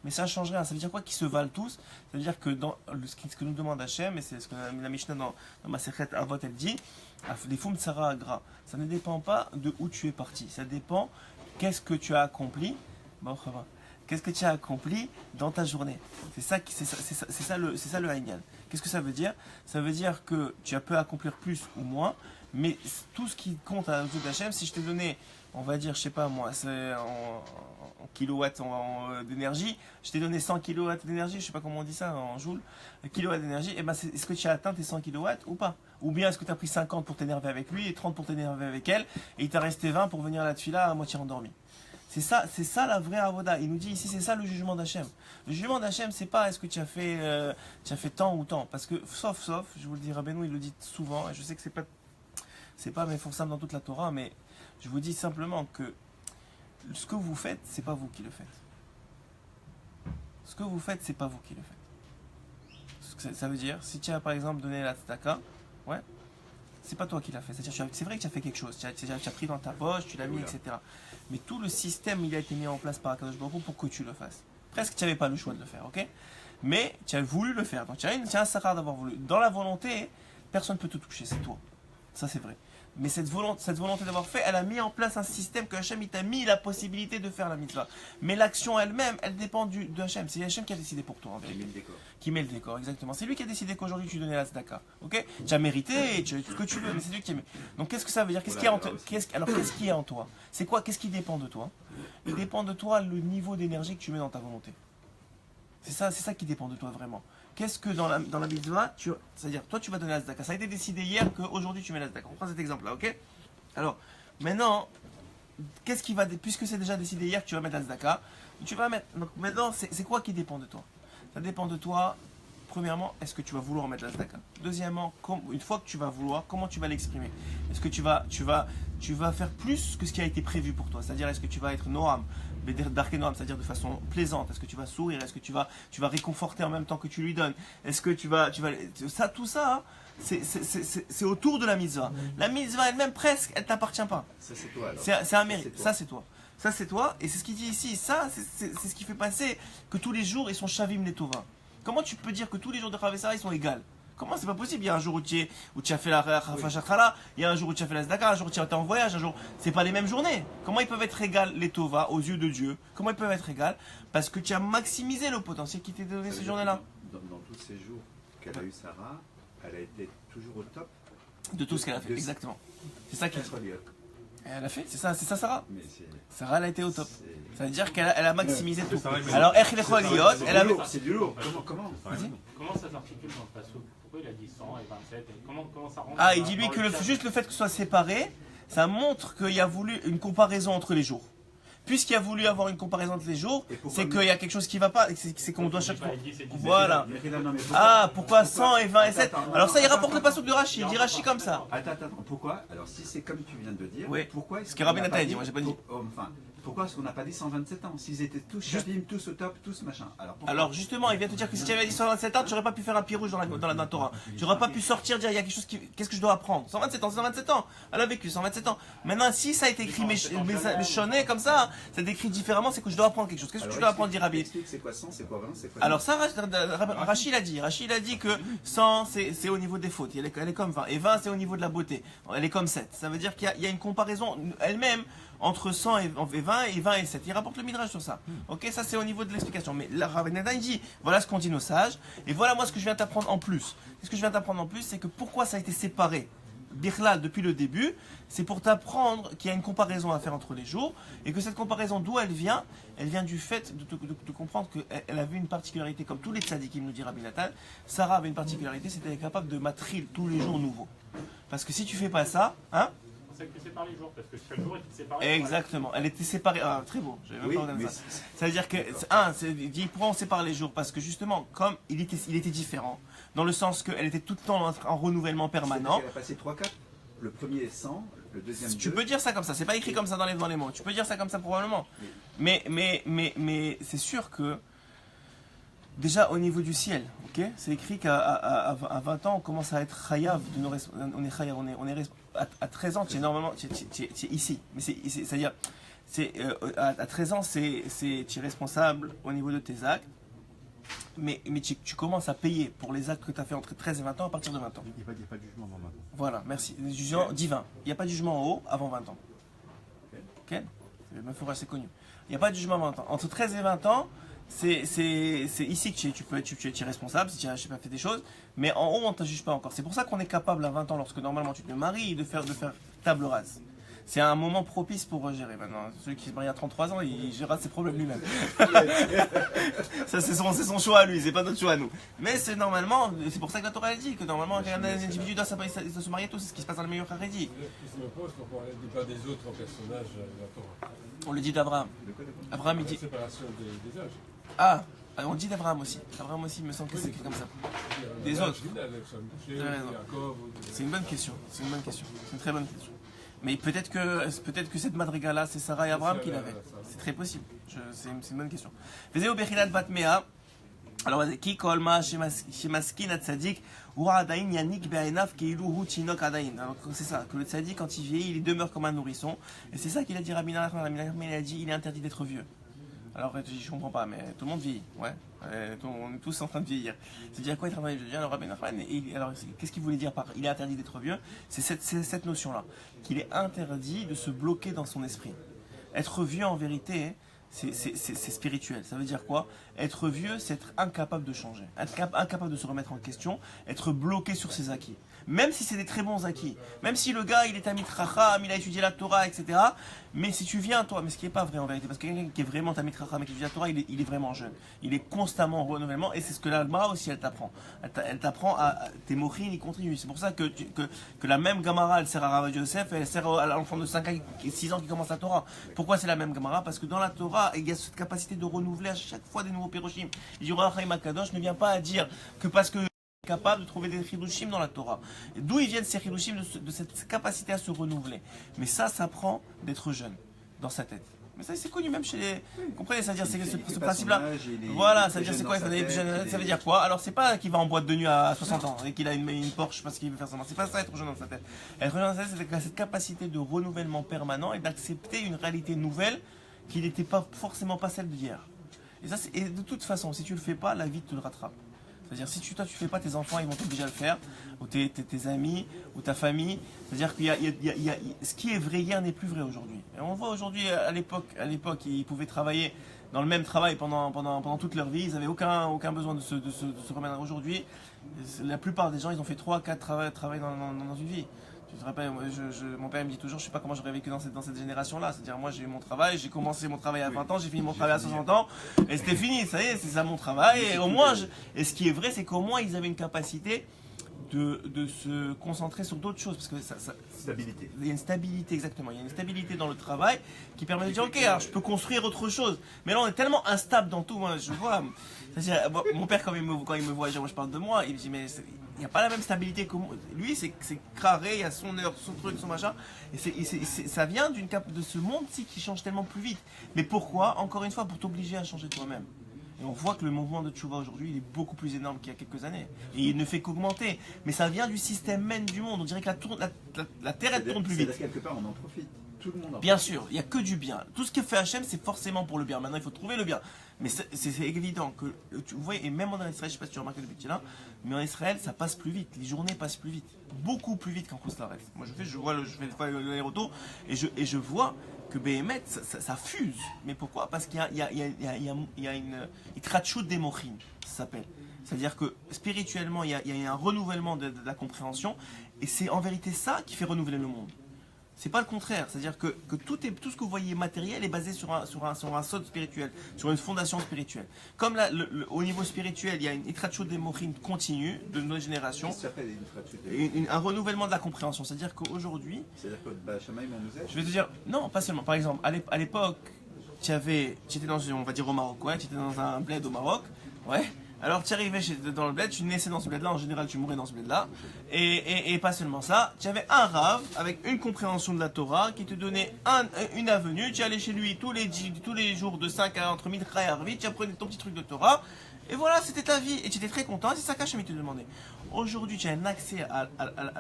mais ça ne change rien. Ça veut dire quoi qu'ils se valent tous? Ça veut dire que dans ce que nous demande Hachem, et c'est ce que la Mishnah dans ma Sechet Avot elle dit, les Fum Tsara Agra, ça ne dépend pas de où tu es parti, ça dépend qu'est-ce que tu as accompli. Qu'est-ce que tu as accompli dans ta journée? C'est ça le Haïnyan. Qu'est-ce que ça veut dire? Ça veut dire que tu as pu accomplir plus ou moins, mais tout ce qui compte à l'autre d'Hachem, si je t'ai donné, on va dire, je sais pas moi, c'est en kilowatts d'énergie, je t'ai donné 100 kilowatts d'énergie, je sais pas comment on dit ça en joules, kilowatts d'énergie, et ben est-ce que tu as atteint tes 100 kilowatts ou pas? Ou bien est-ce que tu as pris 50 pour t'énerver avec lui et 30 pour t'énerver avec elle, et il t'a resté 20 pour venir là-dessus là à moitié endormi? C'est ça la vraie avoda. Il nous dit ici, c'est ça le jugement d'Hachem. Le jugement d'Hachem, c'est pas est-ce que tu as fait tant ou tant. Parce que, sauf, je vous le dis, Rabbeinu, il le dit souvent, et je sais que c'est pas méforçable dans toute la Torah, mais je vous dis simplement que ce que vous faites, c'est pas vous qui le faites. Ce que vous faites, c'est pas vous qui le faites. Ça veut dire, si tu as par exemple donné la tzedaka, ouais, c'est pas toi qui l'as fait. C'est-à-dire, c'est vrai que tu as fait quelque chose, tu as pris dans ta poche, tu l'as mis, etc. Mais tout le système, il a été mis en place par Akadosh Baruch Hu pour que tu le fasses. Presque, tu n'avais pas le choix de le faire, ok? Mais tu as voulu le faire. Donc, tu as un sakar d'avoir voulu. Dans la volonté, personne ne peut te toucher, c'est toi. Ça, c'est vrai. Mais cette volonté d'avoir fait, elle a mis en place un système que Hachem, il t'a mis la possibilité de faire la mitzvah. Mais l'action elle-même, elle dépend de Hachem. C'est Hachem qui a décidé pour toi, en vérité. Qui met le décor, exactement. C'est lui qui a décidé qu'aujourd'hui tu donnais la tzedaka. Ok? Tu as mérité, tu as ce que tu veux, mais c'est lui qui a mis. Donc qu'est-ce que ça veut dire? Qu'est-ce qui est en toi? C'est quoi? Qu'est-ce qui dépend de toi? Il dépend de toi le niveau d'énergie que tu mets dans ta volonté. C'est ça qui dépend de toi vraiment. Qu'est-ce que dans la mitzvah, c'est-à-dire toi tu vas donner la tzedaka. Ça a été décidé hier qu'aujourd'hui tu mets la tzedaka. On prend cet exemple-là, ok? Alors, maintenant, puisque c'est déjà décidé hier que tu vas mettre la tzedaka, tu vas mettre. Donc maintenant, c'est quoi qui dépend de toi? Ça dépend de toi. Premièrement, est-ce que tu vas vouloir mettre la tzedaka? Deuxièmement, une fois que tu vas vouloir, comment tu vas l'exprimer? Est-ce que tu vas faire plus que ce qui a été prévu pour toi? C'est-à-dire, est-ce que tu vas être noam, noam, c'est-à-dire de façon plaisante? Est-ce que tu vas sourire? Est-ce que tu vas réconforter en même temps que tu lui donnes? Est-ce que tu vas tout ça, hein, c'est autour de la mitzvah. La mitzvah elle-même presque, elle t'appartient pas. Ça c'est toi alors. C'est un mérite. Ça c'est toi. Ça c'est toi. Et c'est ce qu'il dit ici. Ça c'est ce qui fait passer que tous les jours ils sont shavim netova. Comment tu peux dire que tous les jours de Chavesara ils sont égaux? Comment? C'est pas possible. Il y a un jour où tu as fait la Chafashakhala, il y a un jour où tu as fait la Zdaka, un jour où tu es en voyage, un jour. C'est pas les mêmes journées. Comment ils peuvent être égales les Tova aux yeux de Dieu? Comment ils peuvent être égales? Parce que tu as maximisé le potentiel qui t'est donné ces journées-là. Dans tous ces jours qu'elle a eu Sarah, elle a été toujours au top de tout ce qu'elle a fait. Exactement. C'est ça qu'elle a fait. C'est ça Sarah. Mais Sarah elle a été au top. Ça veut dire qu'elle a maximisé tout. Alors, c'est du lourd. Comment ça s'articule dans le pasouk? Pourquoi il a dit 100 et 27 et comment ça rentre? Ah, il dit lui que juste le fait que ce soit séparé, ça montre qu'il y a voulu une comparaison entre les jours. Puisqu'il a voulu avoir une comparaison entre les jours, c'est qu'il y a quelque chose qui ne va pas, c'est qu'on doit chaque fois. Voilà. Ah, pourquoi 100 et 20 et 7? Alors ça, il rapporte le passouk de Rashi, il dit Rashi comme ça. Attends, pourquoi? Alors si c'est comme tu viens de dire, oui. Pourquoi ce que Rabbi Nathan a dit, moi j'ai pas dit. Pourquoi est-ce qu'on n'a pas dit 127 ans? S'ils étaient tous chavim, tous au top, tous machin. Alors justement, il vient te dire que si tu avais dit 127 ans, tu n'aurais pas pu faire un pied rouge dans la Torah. Tu n'aurais pas pu sortir, dire il y a quelque chose qu'est-ce que je dois apprendre? 127 ans, c'est 127 ans. Elle a vécu 127 ans. Maintenant, si ça a été écrit méchonné comme ça décrit différemment, c'est que je dois apprendre quelque chose. Qu'est-ce que tu dois apprendre, dit Rabbi? C'est quoi 100, c'est quoi 20, c'est quoi? Alors ça, Rachid a dit que 100 c'est au niveau des fautes, elle est comme 20. Et 20 c'est au niveau de la beauté, elle est comme 7. Ça veut dire qu'il y a une comparaison elle-même entre 100 et 20, 20 et 20 et 7. Il rapporte le midrash sur ça. Ok, ça c'est au niveau de l'explication. Mais la Rav Nathan dit, voilà ce qu'on dit nos sages, et voilà moi ce que je viens t'apprendre en plus. Ce que je viens t'apprendre en plus, c'est que pourquoi ça a été séparé Birlal depuis le début, c'est pour t'apprendre qu'il y a une comparaison à faire entre les jours, et que cette comparaison, d'où elle vient du fait de comprendre qu'elle avait une particularité, comme tous les tzadikim nous dit Rabbi Nathan. Sarah avait une particularité, c'était qu'elle était capable de matril tous les jours nouveaux. Parce que si tu fais pas ça, hein, c'est que c'est par les jours, parce que chaque jour était séparé. exactement, elle était séparée. Ah, très beau, j'avais même pas regardé ça. Ça veut dire que, dit pourquoi on sépare les jours? Parce que justement, comme il était différent, dans le sens qu'elle était tout le temps en renouvellement permanent. Elle a passé 3-4, le premier est 100, le deuxième. Tu peux dire ça comme ça, c'est pas écrit comme ça dans les mots, tu peux dire ça comme ça probablement. Mais c'est sûr que, déjà au niveau du ciel, ok, c'est écrit qu'à 20 ans on commence à être chayav, on est chayav, à 13 ans tu es normalement, tu es ici, mais c'est-à-dire, à 13 ans tu es responsable au niveau de tes actes, mais tu commences à payer pour les actes que tu as fait entre 13 et 20 ans à partir de 20 ans. Il n'y a pas de jugement avant 20 ans. Voilà, merci. Le jugement divin. Il n'y a pas de jugement en haut avant 20 ans. Ok, c'est même assez connu. Il n'y a pas de jugement avant 20 ans. Entre 13 et 20 ans, c'est ici que tu es responsable si tu n'as pas fait des choses, mais en haut on ne te juge pas encore. C'est pour ça qu'on est capable à 20 ans, lorsque normalement tu te maries, de faire table rase. C'est un moment propice pour gérer maintenant. Celui qui se marie à 33 ans, il gérera ses problèmes lui-même. Ça c'est son choix à lui, c'est pas notre choix à nous. Mais c'est normalement, c'est pour ça que la Torah elle dit que normalement un individu doit se marier tous, c'est ce qui se passe dans le meilleur Haredi. Je me pose pourquoi on ne dit pas des autres personnages de la Torah. On le dit d'Abraham. Abraham il dit. La séparation des âges. Ah, on dit d'Abraham aussi. Abraham aussi, il me semble que c'est écrit comme ça. Des autres. C'est une bonne question. C'est une très bonne question. Mais peut-être que cette madriga-là, c'est Sarah et Abraham qui l'avaient. C'est très possible. C'est une bonne question. Vezeo Bechilat Batmea. Alors, qui kolma shemaskin atzadik ou adain yanik be'enav keilu hu tinok adain. Alors, c'est ça, que le tzadik, quand il vieillit, il demeure comme un nourrisson. Et c'est ça qu'il a dit Rabbi Nachman. Rabbi Nachman, il a dit, il est interdit d'être vieux. Alors, je comprends pas, mais tout le monde vieillit. Ouais. On est tous en train de vieillir. C'est-à-dire quoi être interdit de vieillir? Alors, Rabbi Nachman, alors, qu'est-ce qu'il voulait dire par il est interdit d'être vieux? C'est cette notion-là. Qu'il est interdit de se bloquer dans son esprit. Être vieux, en vérité, c'est spirituel. Ça veut dire quoi? Être vieux, c'est être incapable de changer, être incapable de se remettre en question, être bloqué sur ses acquis. Même si c'est des très bons acquis, même si le gars il est Tamid Chacham, il a étudié la Torah, etc. Mais si tu viens, toi, mais ce qui n'est pas vrai en vérité, parce que quelqu'un qui est vraiment Tamid Chacham et qui étudie la Torah, il est vraiment jeune. Il est constamment en renouvellement, et c'est ce que l'Alma aussi elle t'apprend. Elle t'apprend à tes mochines, ils continuent. C'est pour ça que la même Gamara elle sert à Rav Yosef, elle sert à l'enfant de 5 ans, 6 ans qui commence la Torah. Pourquoi c'est la même Gamara? Parce que dans la Torah, il y a cette capacité de renouveler à chaque fois des nouveaux Piroshim. Il dit Rav Chaim Akadosh ne vient pas à dire que parce que capable de trouver des chidushim dans la Torah. D'où ils viennent ces chidushim, de cette capacité à se renouveler. Mais ça prend d'être jeune dans sa tête. Mais ça c'est connu même chez les. Vous comprenez, c'est-à-dire c'est ce principe-là. Voilà, ça veut dire c'est quoi? Ça veut dire quoi? Alors c'est pas qu'il va en boîte de nuit à 60 ans et qu'il a une Porsche parce qu'il veut faire ça. C'est pas ça être jeune dans sa tête. Être jeune dans sa tête, c'est cette capacité de renouvellement permanent et d'accepter une réalité nouvelle qui n'était pas forcément pas celle d'hier. Et de toute façon, si tu le fais pas, la vie te le rattrape. C'est-à-dire, si toi tu fais pas, tes enfants ils vont t'obliger à le faire, ou tes amis, ou ta famille. C'est-à-dire qu'il y a ce qui est vrai hier n'est plus vrai aujourd'hui. Et on voit aujourd'hui, à l'époque, ils pouvaient travailler dans le même travail pendant toute leur vie. Ils n'avaient aucun besoin de se remettre. Aujourd'hui, la plupart des gens, ils ont fait 3-4 travail dans une vie. Tu te rappelles, mon père me dit toujours, je sais pas comment j'aurais vécu dans cette génération-là. C'est-à-dire, moi j'ai eu mon travail, j'ai commencé mon travail à 20 ans, j'ai fini mon travail à 60 ans, et c'était fini, ça y est, c'est ça mon travail. Et au moins, et ce qui est vrai, c'est qu'au moins ils avaient une capacité de se concentrer sur d'autres choses. Parce que stabilité. Il y a une stabilité, exactement. Il y a une stabilité dans le travail qui permet de dire, ok, alors je peux construire autre chose. Mais là, on est tellement instable dans tout. Moi, je vois. C'est-à-dire, mon père, quand il me voit, moi je parle de moi, il me dit, mais il n'y a pas la même stabilité que moi. Lui, c'est carré, il y a son heure, son truc, son machin. Et ça vient de ce monde-ci qui change tellement plus vite. Mais pourquoi? Encore une fois, pour t'obliger à changer toi-même. Et on voit que le mouvement de Tchouva aujourd'hui, il est beaucoup plus énorme qu'il y a quelques années. Et il ne fait qu'augmenter. Mais ça vient du système même du monde. On dirait que la Terre, elle tourne plus vite. Quelque part, on en profite. Tout le monde en profite. Bien sûr, il n'y a que du bien. Tout ce que fait Hachem, c'est forcément pour le bien. Maintenant, il faut trouver le bien. Mais c'est évident que, vous voyez, et même en Israël, je ne sais pas si tu as remarqué depuis là, mais en Israël, ça passe plus vite. Les journées passent plus vite. Beaucoup plus vite qu'en Costa Rica. Moi, je fais des fois l'aérotour et je vois que Béhémet, ça fuse. Mais pourquoi? Parce qu'il y a une Itrachout des Mochim, ça s'appelle. C'est-à-dire que spirituellement, il y a un renouvellement de la compréhension, et c'est en vérité ça qui fait renouveler le monde. C'est pas le contraire, c'est-à-dire que tout ce que vous voyez matériel est basé sur un sol spirituel, sur une fondation spirituelle. Comme là, au niveau spirituel, il y a une Itrachout des Mochim continue de notre génération, Qu'est-ce que ça s'appelle une Itrachout? un renouvellement de la compréhension. C'est-à-dire qu'aujourd'hui, C'est-à-dire que Shamaïm, on nous aide. je vais te dire, non, pas seulement. Par exemple, à l'époque, tu étais dans, on va dire au Maroc, ouais, tu étais dans un bled au Maroc, ouais. Alors tu arrivais dans le bled, tu naissais dans ce bled-là, en général tu mourais dans ce bled-là, et pas seulement ça, tu avais un rave avec une compréhension de la Torah qui te donnait une avenue, tu allais chez lui tous les jours de 5 à entre midi et Arvit, tu apprenais ton petit truc de Torah, et voilà, c'était ta vie, et tu étais très content, c'est ça qu'Hachem te demandait. Aujourd'hui, tu as un accès à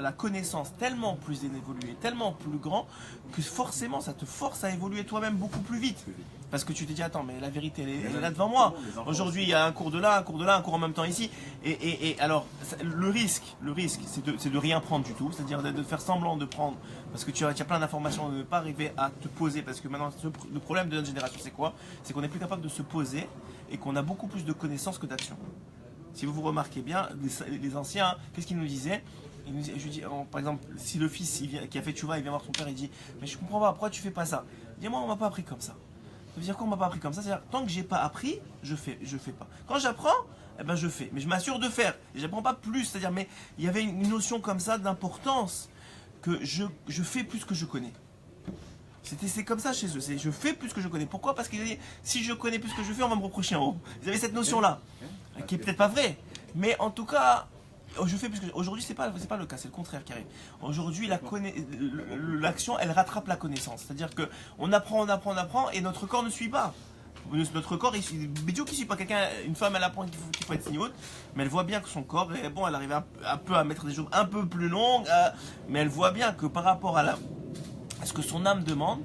la connaissance tellement plus évoluée, tellement plus grand, que forcément ça te force à évoluer toi-même beaucoup plus vite. Parce que tu te dis, attends, mais la vérité, elle est là devant moi. Aujourd'hui, il y a un cours de là, un cours en même temps ici. Et alors, le risque, c'est de rien prendre du tout. C'est-à-dire de faire semblant de prendre. Parce que tu as plein d'informations, de ne pas arriver à te poser. Parce que maintenant, le problème de notre génération, c'est quoi? C'est qu'on n'est plus capable de se poser et qu'on a beaucoup plus de connaissances que d'actions. Si vous remarquez bien, les anciens, qu'est-ce qu'ils nous disaient? Je dis, par exemple, si le fils qui a fait tchouva, il vient voir son père, il dit, mais je comprends pas, pourquoi tu fais pas ça? Il dit, moi, on m'a pas appris comme ça. Ça veut dire qu'on m'a pas appris comme ça, c'est-à-dire tant que j'ai pas appris, je fais pas. Quand j'apprends, eh ben je fais, mais je m'assure de faire. Et j'apprends pas plus, c'est-à-dire, mais il y avait une notion comme ça d'importance que je fais plus que je connais. C'est comme ça chez eux, je fais plus que je connais. Pourquoi? Parce qu'ils disaient, si je connais plus que je fais, on va me reprocher en haut. Ils avaient cette notion-là, qui est peut-être pas vraie, mais en tout cas, je fais plus que. Aujourd'hui, c'est pas le cas, c'est le contraire qui arrive. Aujourd'hui, l'action, elle rattrape la connaissance. C'est-à-dire que on apprend, et notre corps ne suit pas. Notre corps, Bédiou qui suit pas quelqu'un, une femme, elle apprend qu'il faut être signote, mais elle voit bien que son corps, elle arrive un peu à mettre des choses un peu plus longues, mais elle voit bien que par rapport à ce que son âme demande,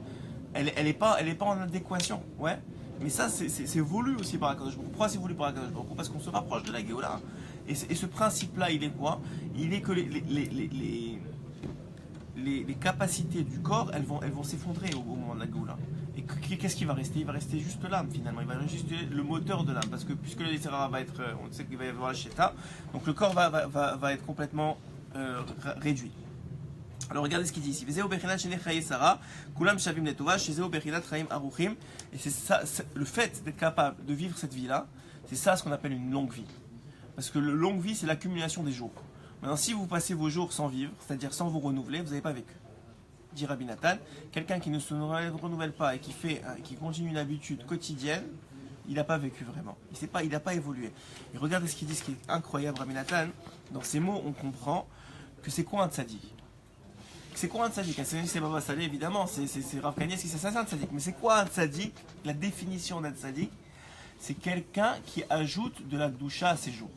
elle est pas en adéquation, ouais. Mais ça, c'est voulu aussi par Akadosh Baruch Hu. Pourquoi c'est voulu par Akadosh Baruch Hu? Parce qu'on se rapproche de la Géoula. Et ce principe-là, il est quoi? Il est que les capacités du corps, elles vont s'effondrer au moment de la Géoula. Et qu'est-ce qui va rester? Il va rester juste l'âme finalement. Il va rester le moteur de l'âme. Parce que puisque le Yetzirah va être, on sait qu'il va y avoir la Sheta, donc le corps va être complètement réduit. Alors regardez ce qu'il dit ici. Et c'est ça, le fait d'être capable de vivre cette vie-là, c'est ça ce qu'on appelle une longue vie. Parce que la longue vie, c'est l'accumulation des jours. Maintenant, si vous passez vos jours sans vivre, c'est-à-dire sans vous renouveler, vous n'avez pas vécu. Dit Rabbi Nathan, quelqu'un qui ne se renouvelle pas et qui continue une habitude quotidienne, il n'a pas vécu vraiment. Il n'a pas évolué. Et regardez ce qu'il dit, ce qui est incroyable, Rabbi Nathan. Dans ces mots, on comprend que c'est quoi un tzaddik? C'est quoi un tzaddik? Un tzaddik, c'est Baba Salé, évidemment, c'est Rav Kanievski qui c'est ça un tzaddik. Mais c'est quoi un tzaddik? La définition d'un tzaddik, c'est quelqu'un qui ajoute de la gdoucha à ses jours.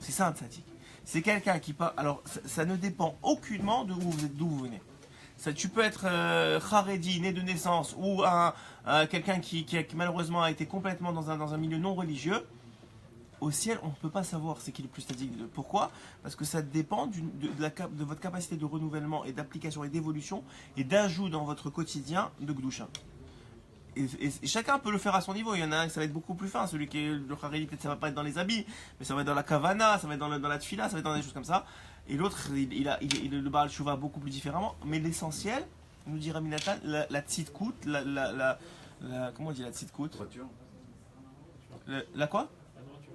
C'est ça un tzaddik. C'est quelqu'un qui part. Alors, ça ne dépend aucunement d'où vous venez. Tu peux être Haredi, né de naissance, ou quelqu'un qui malheureusement a été complètement dans un milieu non religieux. Au ciel, on ne peut pas savoir c'est qui le plus tzaddik. Pourquoi? Parce que ça dépend de votre capacité de renouvellement et d'application et d'évolution et d'ajout dans votre quotidien de Gdusha. Et chacun peut le faire à son niveau. Il y en a un qui ça va être beaucoup plus fin. Celui qui est le Haredi, peut-être ça va pas être dans les habits, mais ça va être dans la kavana, ça va être dans la tfila, ça va être dans des choses comme ça. Et l'autre, le Baal Shuvah beaucoup plus différemment. Mais l'essentiel, nous dit Rabbi Nathan, la tzidkout, comment on dit la tzidkout? La quoi?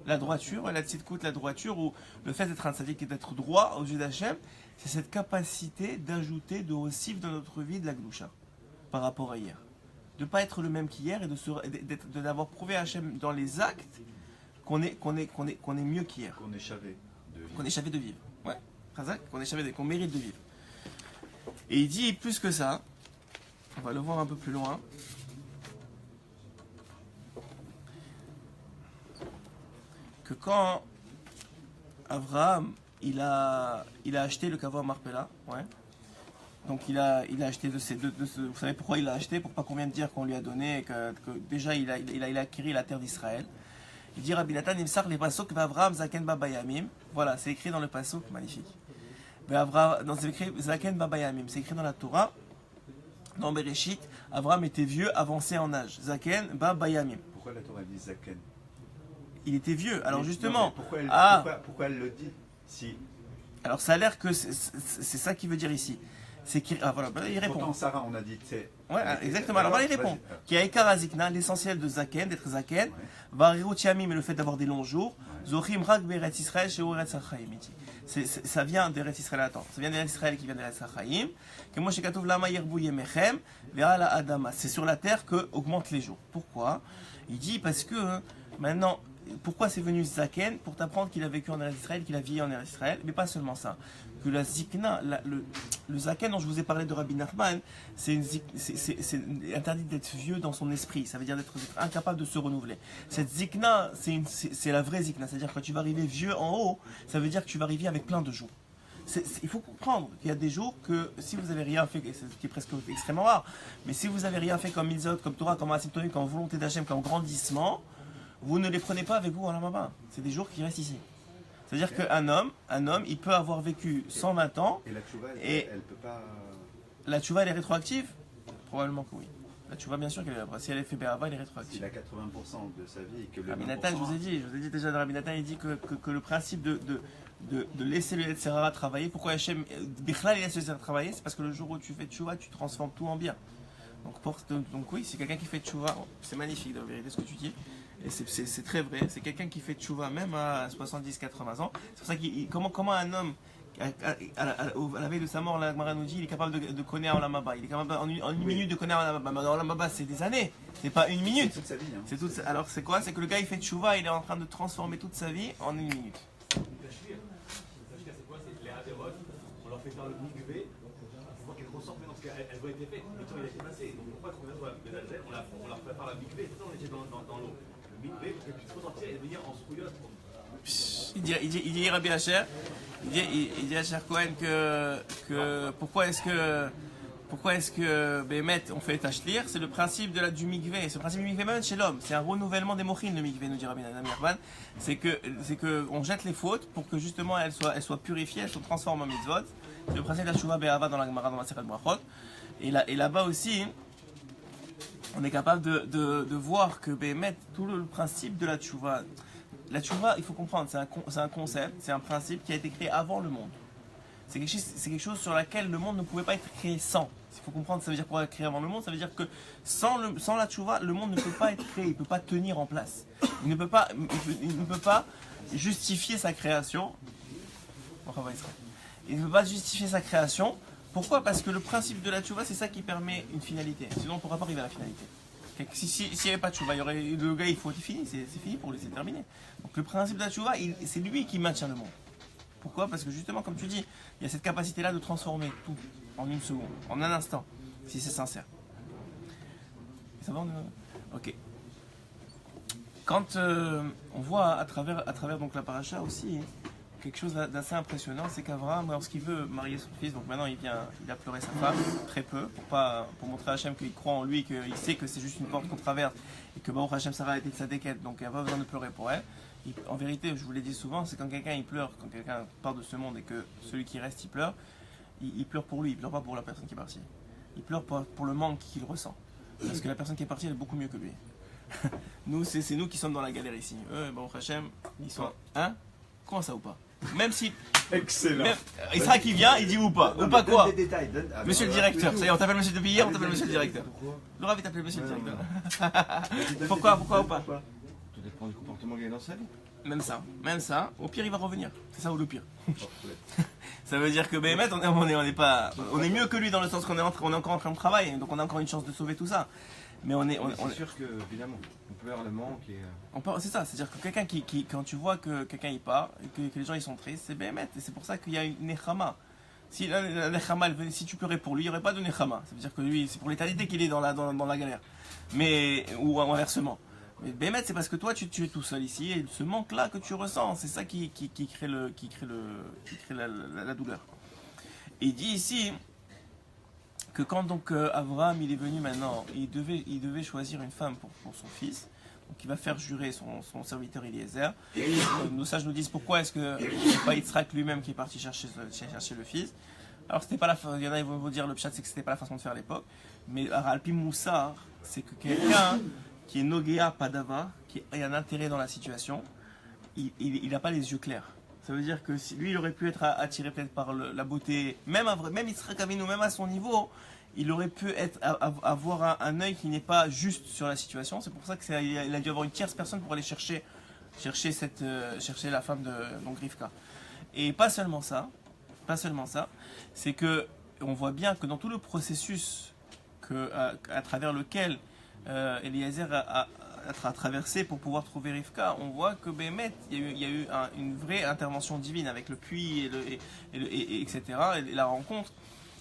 La droiture, la tzidkout, la droiture, ou le fait d'être un tzaddik et d'être droit aux yeux d'Hachem, c'est cette capacité d'ajouter, de recibrer dans notre vie de la gdusha par rapport à hier. De ne pas être le même qu'hier et d'avoir prouvé à Hachem dans les actes qu'on est mieux qu'hier. Qu'on est chavé de vivre. Qu'on est chavé de vivre. Ouais, qu'on est chavé qu'on mérite de vivre. Et il dit plus que ça, on va le voir un peu plus loin. Que quand Abraham il a acheté le Kavod Marpella, ouais. Donc il a acheté de vous savez pourquoi il l'a acheté? Pour pas qu'on vienne dire qu'on lui a donné, que déjà il a acquis la terre d'Israël. Il dit Rabbi Nathan Imsar les pasuk Abraham Zaken Babayamim. Voilà, c'est écrit dans le pasuk, magnifique. C'est écrit Zaken Babayamim, c'est écrit dans la Torah. Dans Bereshit, Abraham était vieux, avancé en âge. Zaken, ba bayamim. Pourquoi la Torah dit Zaken? Il était vieux. Alors Mais justement, non, mais pourquoi elle le dit si... Alors ça a l'air que c'est ça qu'il veut dire ici. C'est qu'il voilà, il répond. Pourtant Sarah, on a dit, c'est... Ouais, exactement. Alors voilà, il répond. Qui a Ekar Azikna, l'essentiel de Zaken, d'être Zaken, Varirut Yamim, mais le fait d'avoir des longs jours, Zochim Rak Beretz Israël, chez Oretz Achaim. Ça vient d'Eretz Israël, attends. Ça vient d'Eretz Israël qui vient d'Eretz Achaim. Que moi, chez Katov Lama Yerbu Yemechem, Ve'ala Adama. C'est sur la terre que augmentent les jours. Pourquoi? Il dit parce que maintenant, pourquoi c'est venu Zaken? Pour t'apprendre qu'il a vécu en Eretz Israël, qu'il a vieilli en Eretz Israël, mais pas seulement ça. Que la Zikna, le Zaken dont je vous ai parlé de Rabbi Nachman, c'est interdit d'être vieux dans son esprit, ça veut dire d'être incapable de se renouveler. Cette Zikna, c'est la vraie Zikna, c'est-à-dire que quand tu vas arriver vieux en haut, ça veut dire que tu vas arriver avec plein de jours. Il faut comprendre qu'il y a des jours que si vous n'avez rien fait, ce qui est presque extrêmement rare, mais si vous n'avez rien fait comme Mitzvot, comme Torah, comme Asymptonie, comme volonté d'Hachem, comme grandissement, vous ne les prenez pas avec vous en Lamaba. C'est des jours qui restent ici. C'est-à-dire qu'un homme, il peut avoir vécu 120 ans. Et la tchouva, elle peut pas... La tchouva, elle est rétroactive? Probablement que oui. La tchouva, bien sûr qu'elle est. Si elle est fait Béhava, elle est rétroactive. S'il a 80% de sa vie et que le Rabbi Nathan, je vous ai dit déjà, Rabbi Nathan, il dit que le principe de laisser le Yetzirah travailler, pourquoi Hachem, Bichlal, il laisse le Yetzirah travailler, c'est parce que le jour où tu fais tchouva, tu transformes tout en bien. Donc oui, c'est quelqu'un qui fait tchouva, c'est magnifique de vérité ce que tu dis. Et c'est très vrai, c'est quelqu'un qui fait tchouva même à 70-80 ans. C'est pour ça comment un homme, à la veille de sa mort, la Gemara nous dit, il est capable de connaître en Lamaba. Il est capable en une minute de connaître en Lamaba. Mais en Lamaba, c'est des années, c'est pas une minute. C'est toute sa vie. Hein. Alors c'est quoi? C'est que le gars il fait tchouva, il est en train de transformer toute sa vie en une minute. C'est quoi? C'est les adérotes, on leur fait faire le migvé, on voit qu'elles ressortent maintenant parce qu'elles ont été faites, le temps il a été passé. Donc pourquoi quand on est dans la on leur prépare la migvé, tout on était dans l'eau. Le migvé pour qu'elles puissent ressortir et venir en souillotte. Il dit Rabbi Asher, il dit à Asher Cohen que pourquoi est-ce que Bémet on fait tachlir? C'est le principe du migvé. C'est le principe du migvé même chez l'homme. C'est un renouvellement des mochines, le migvé, nous dit Rabbi Nachman. C'est que on jette les fautes pour que justement elles soient purifiées, elles se transforment en mitzvot. C'est le principe de la Tchouva Be'ava dans la Gemara, dans la Seret Brachot. Et là-bas aussi, on est capable de voir que Bémet, tout le principe de la Tchouva, il faut comprendre, c'est un concept, c'est un principe qui a été créé avant le monde. C'est quelque chose sur laquelle le monde ne pouvait pas être créé sans. Il faut comprendre, ça veut dire quoi créer avant le monde? Ça veut dire que sans la tchouva, le monde ne peut pas être créé, il ne peut pas tenir en place. Il ne peut pas justifier sa création. Il ne peut pas justifier sa création. Pourquoi? Parce que le principe de la tchouva, c'est ça qui permet une finalité. Sinon, on ne pourra pas arriver à la finalité. S'il n'y avait pas de tchouva, le gars, il faut être fini, c'est fini pour lui, c'est terminé. Donc le principe de la tchouva, c'est lui qui maintient le monde. Pourquoi? Parce que justement, comme tu dis, il y a cette capacité-là de transformer tout en une seconde, en un instant, si c'est sincère. Ça va? Ok. Quand on voit à travers donc la paracha aussi, quelque chose d'assez impressionnant, c'est qu'Abraham, lorsqu'il veut marier son fils, donc maintenant il a pleuré sa femme, très peu, pour montrer à Hachem qu'il croit en lui, qu'il sait que c'est juste une porte qu'on traverse, et que Baruch Hachem Sarah a été de sa déquête, donc il n'y a pas besoin de pleurer pour elle. En vérité, je vous l'ai dit souvent, c'est quand quelqu'un il pleure, quand quelqu'un part de ce monde et que celui qui reste il pleure pour lui, il pleure pas pour la personne qui est partie. Il pleure pour le manque qu'il ressent. Parce que la personne qui est partie, elle est beaucoup mieux que lui. Nous, c'est nous qui sommes dans la galère ici. Eux, Baruch Hachem, ils sont... Hein? Comment ça ou pas? Même si... Excellent. Israël qui vient, il dit ou pas? Ou pas quoi? Des détails, monsieur le directeur. Ça y est, on t'appelle monsieur depuis hier, on t'appelle monsieur le directeur. Le Rav, il t'appelle monsieur le directeur. Pourquoi ou pas? Tout dépend du comportement qu'il y a dans sa vie. Même ça, au pire il va revenir. C'est ça ou le pire. Ça veut dire que Béhémet, on est mieux que lui dans le sens qu'on est encore en train de travailler, donc on a encore une chance de sauver tout ça. Mais c'est sûr que, évidemment, on pleure le manque et... C'est ça, c'est-à-dire que quelqu'un quand tu vois que quelqu'un il part, et que les gens ils sont tristes, c'est Béhémet. Et c'est pour ça qu'il y a une nechama. Si tu pleurais pour lui, il n'y aurait pas de nechama. Ça veut dire que lui, c'est pour l'éternité qu'il est dans la galère. Ou inversement. Mais Béhémet, c'est parce que toi tu es tout seul ici, et ce manque-là que tu ressens, c'est ça qui crée la douleur. Et il dit ici que quand donc Abraham il est venu maintenant, il devait choisir une femme pour son fils, donc il va faire jurer son serviteur Eliezer. Nos sages nous disent pourquoi est-ce que c'est pas Yitzhak lui-même qui est parti chercher le fils. Alors c'était pas il y en a qui vont vous dire le pshat c'est que c'était pas la façon de faire à l'époque, mais Alpi Moussar, c'est que quelqu'un qui est Nogea Padava, qui a un intérêt dans la situation, il n'a pas les yeux clairs. Ça veut dire que si lui il aurait pu être attiré peut-être par la beauté, même Yitzhak Avinu, même à son niveau, il aurait pu avoir un œil qui n'est pas juste sur la situation. C'est pour ça qu'il a dû avoir une tierce personne pour aller chercher la femme de donc Rivka. Et pas seulement ça, c'est que on voit bien que dans tout le processus à travers lequel Eliezer a traversé pour pouvoir trouver Rivka, on voit que Bémet, il y a eu une vraie intervention divine avec le puits etc. et la rencontre.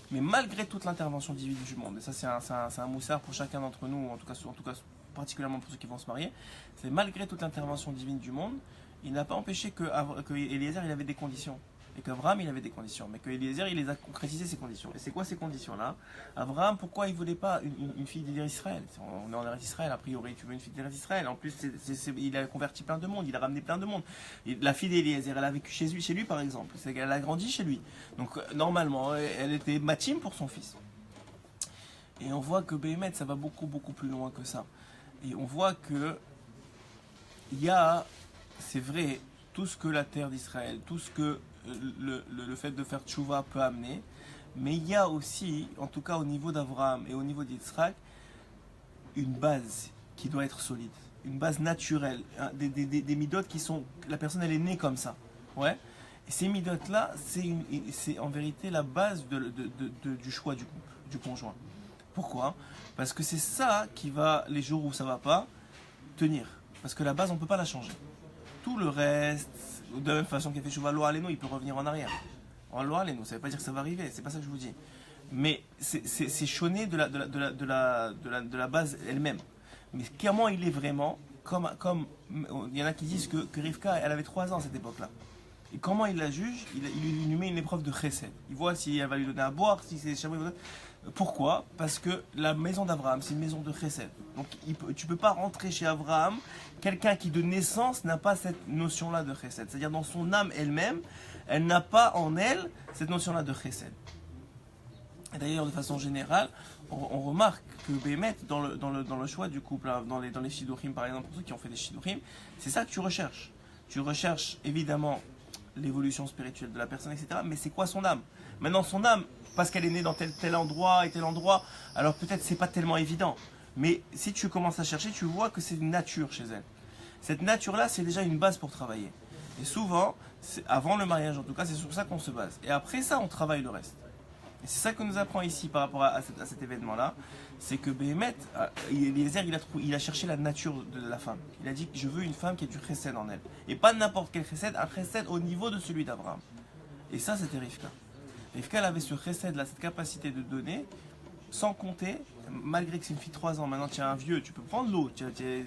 Mais malgré toute l'intervention divine du monde, et ça c'est un moussard pour chacun d'entre nous, en tout cas particulièrement pour ceux qui vont se marier, c'est malgré toute l'intervention divine du monde, il n'a pas empêché que Eliezer il avait des conditions. Et qu'Abraham il avait des conditions, mais que Eliezer il les a concrétisé ces conditions. Et c'est quoi ces conditions-là? Abraham, pourquoi il ne voulait pas une fille d'Israël? On est en Eretz Israël, a priori, tu veux une fille d'Eretz Israël. En plus, il a converti plein de monde, il a ramené plein de monde. Et la fille d'Eliezer, elle a vécu chez lui par exemple, elle a grandi chez lui. Donc normalement, elle était matim pour son fils. Et on voit que Béhémet, ça va beaucoup plus loin que ça. Et on voit que il y a, c'est vrai, tout ce que la terre d'Israël, tout ce que le fait de faire tchouva peut amener, mais il y a aussi, en tout cas au niveau d'Abraham et au niveau d'Yitzhak, une base qui doit être solide, une base naturelle, des midotes qui sont, la personne elle est née comme ça, ouais. Et ces midotes là, c'est en vérité la base du choix du couple, du conjoint. Pourquoi? Parce que c'est ça qui va, les jours où ça va pas, tenir. Parce que la base on peut pas la changer. Tout le reste, de la même façon qu'il a fait Chouva Lo Aleno, il peut revenir en arrière. En Lo Aleno, ça ne veut pas dire que ça va arriver, c'est pas ça que je vous dis. Mais c'est choné de la base elle-même. Mais comment il est vraiment, comme il y en a qui disent que Rivka, elle avait 3 ans à cette époque-là. Et comment il la juge? Il lui met une épreuve de chesed. Il voit si elle va lui donner à boire, si c'est chameau. Pourquoi? Parce que la maison d'Abraham, c'est une maison de chesed. Donc tu ne peux pas rentrer chez Abraham, quelqu'un qui de naissance n'a pas cette notion-là de chesed. C'est-à-dire dans son âme elle-même, elle n'a pas en elle cette notion-là de chesed. Et d'ailleurs, de façon générale, on remarque que Béhémet, dans le choix du couple, dans les shidduchim par exemple, pour ceux qui ont fait des shidduchim, c'est ça que tu recherches. Tu recherches évidemment l'évolution spirituelle de la personne, etc. Mais c'est quoi son âme? Maintenant, son âme, parce qu'elle est née dans tel endroit et tel endroit, alors peut-être c'est pas tellement évident. Mais si tu commences à chercher, tu vois que c'est une nature chez elle. Cette nature-là, c'est déjà une base pour travailler. Et souvent, avant le mariage en tout cas, c'est sur ça qu'on se base. Et après ça, on travaille le reste. Et c'est ça que nous apprend ici par rapport à cet événement-là, c'est que Béhémet, Eliezer, il a cherché la nature de la femme. Il a dit que je veux une femme qui a du chesed en elle. Et pas n'importe quel chesed, un chesed au niveau de celui d'Abraham. Et ça, c'était Rivka. Rivka, elle avait ce chesed-là, cette capacité de donner, sans compter, malgré que c'est une fille de 3 ans, maintenant tu es un vieux, tu peux prendre l'eau.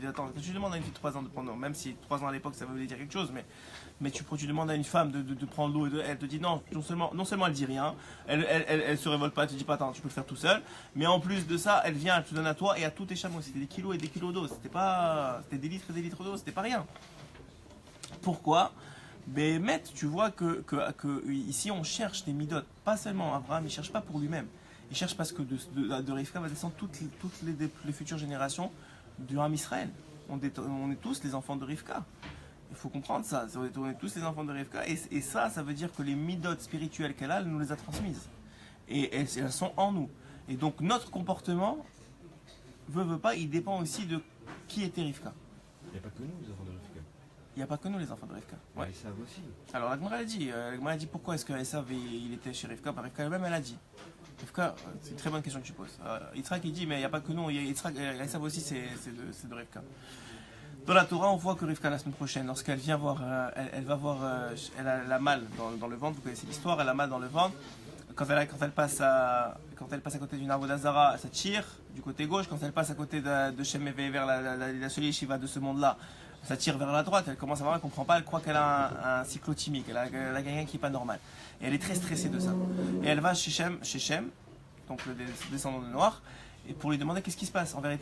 Attends, quand tu demandes à une fille de 3 ans de prendre l'eau, même si 3 ans à l'époque ça voulait dire quelque chose, mais tu demandes à une femme de prendre l'eau, elle te dit non seulement elle dit rien, elle se révolte pas, elle te dit pas attends, tu peux le faire tout seul, mais en plus de ça, elle vient, elle te donne à toi et à tous tes chameaux. C'était des kilos et des kilos d'eau, c'était des litres et des litres d'eau, c'était pas rien. Pourquoi? Béhémet, tu vois que ici on cherche des midotes, pas seulement Abraham, il cherche pas pour lui-même. Il cherche parce que de Rivka va descendre toutes les futures générations du Ham Israël. On est tous les enfants de Rivka. Il faut comprendre ça. On est tous les enfants de Rivka. Et ça veut dire que les midotes spirituelles qu'elle a, elle nous les a transmises. Et elles sont en nous. Et donc notre comportement, veut pas, il dépend aussi de qui était Rivka. Il n'y a pas que nous, les enfants de Rivka. Il n'y a pas que nous, les enfants de Rivka. Ouais. Ils savent aussi. Alors la Gemara a dit pourquoi est-ce que Esav il était chez Rivka? Par Rivka elle-même, elle a dit. Rivka, c'est une très bonne question que tu poses. Yitzhak il dit, mais il n'y a pas que nous, Esav aussi c'est de Rivka. Dans la Torah, on voit que Rivka la semaine prochaine, lorsqu'elle vient voir, elle a la malle dans le ventre, vous connaissez l'histoire, elle a mal dans le ventre. Quand elle passe à côté d'une arbre d'Azara, ça tire du côté gauche. Quand elle passe à côté de Shem et vers la seule yeshiva de ce monde-là, ça tire vers la droite. Elle commence à voir, elle ne comprend pas, elle croit qu'elle a un cyclotimique, elle a quelqu'un qui n'est pas normal. Et elle est très stressée de ça. Et elle va chez Shem, donc le descendant de Noir, et pour lui demander qu'est-ce qui se passe. En vérité,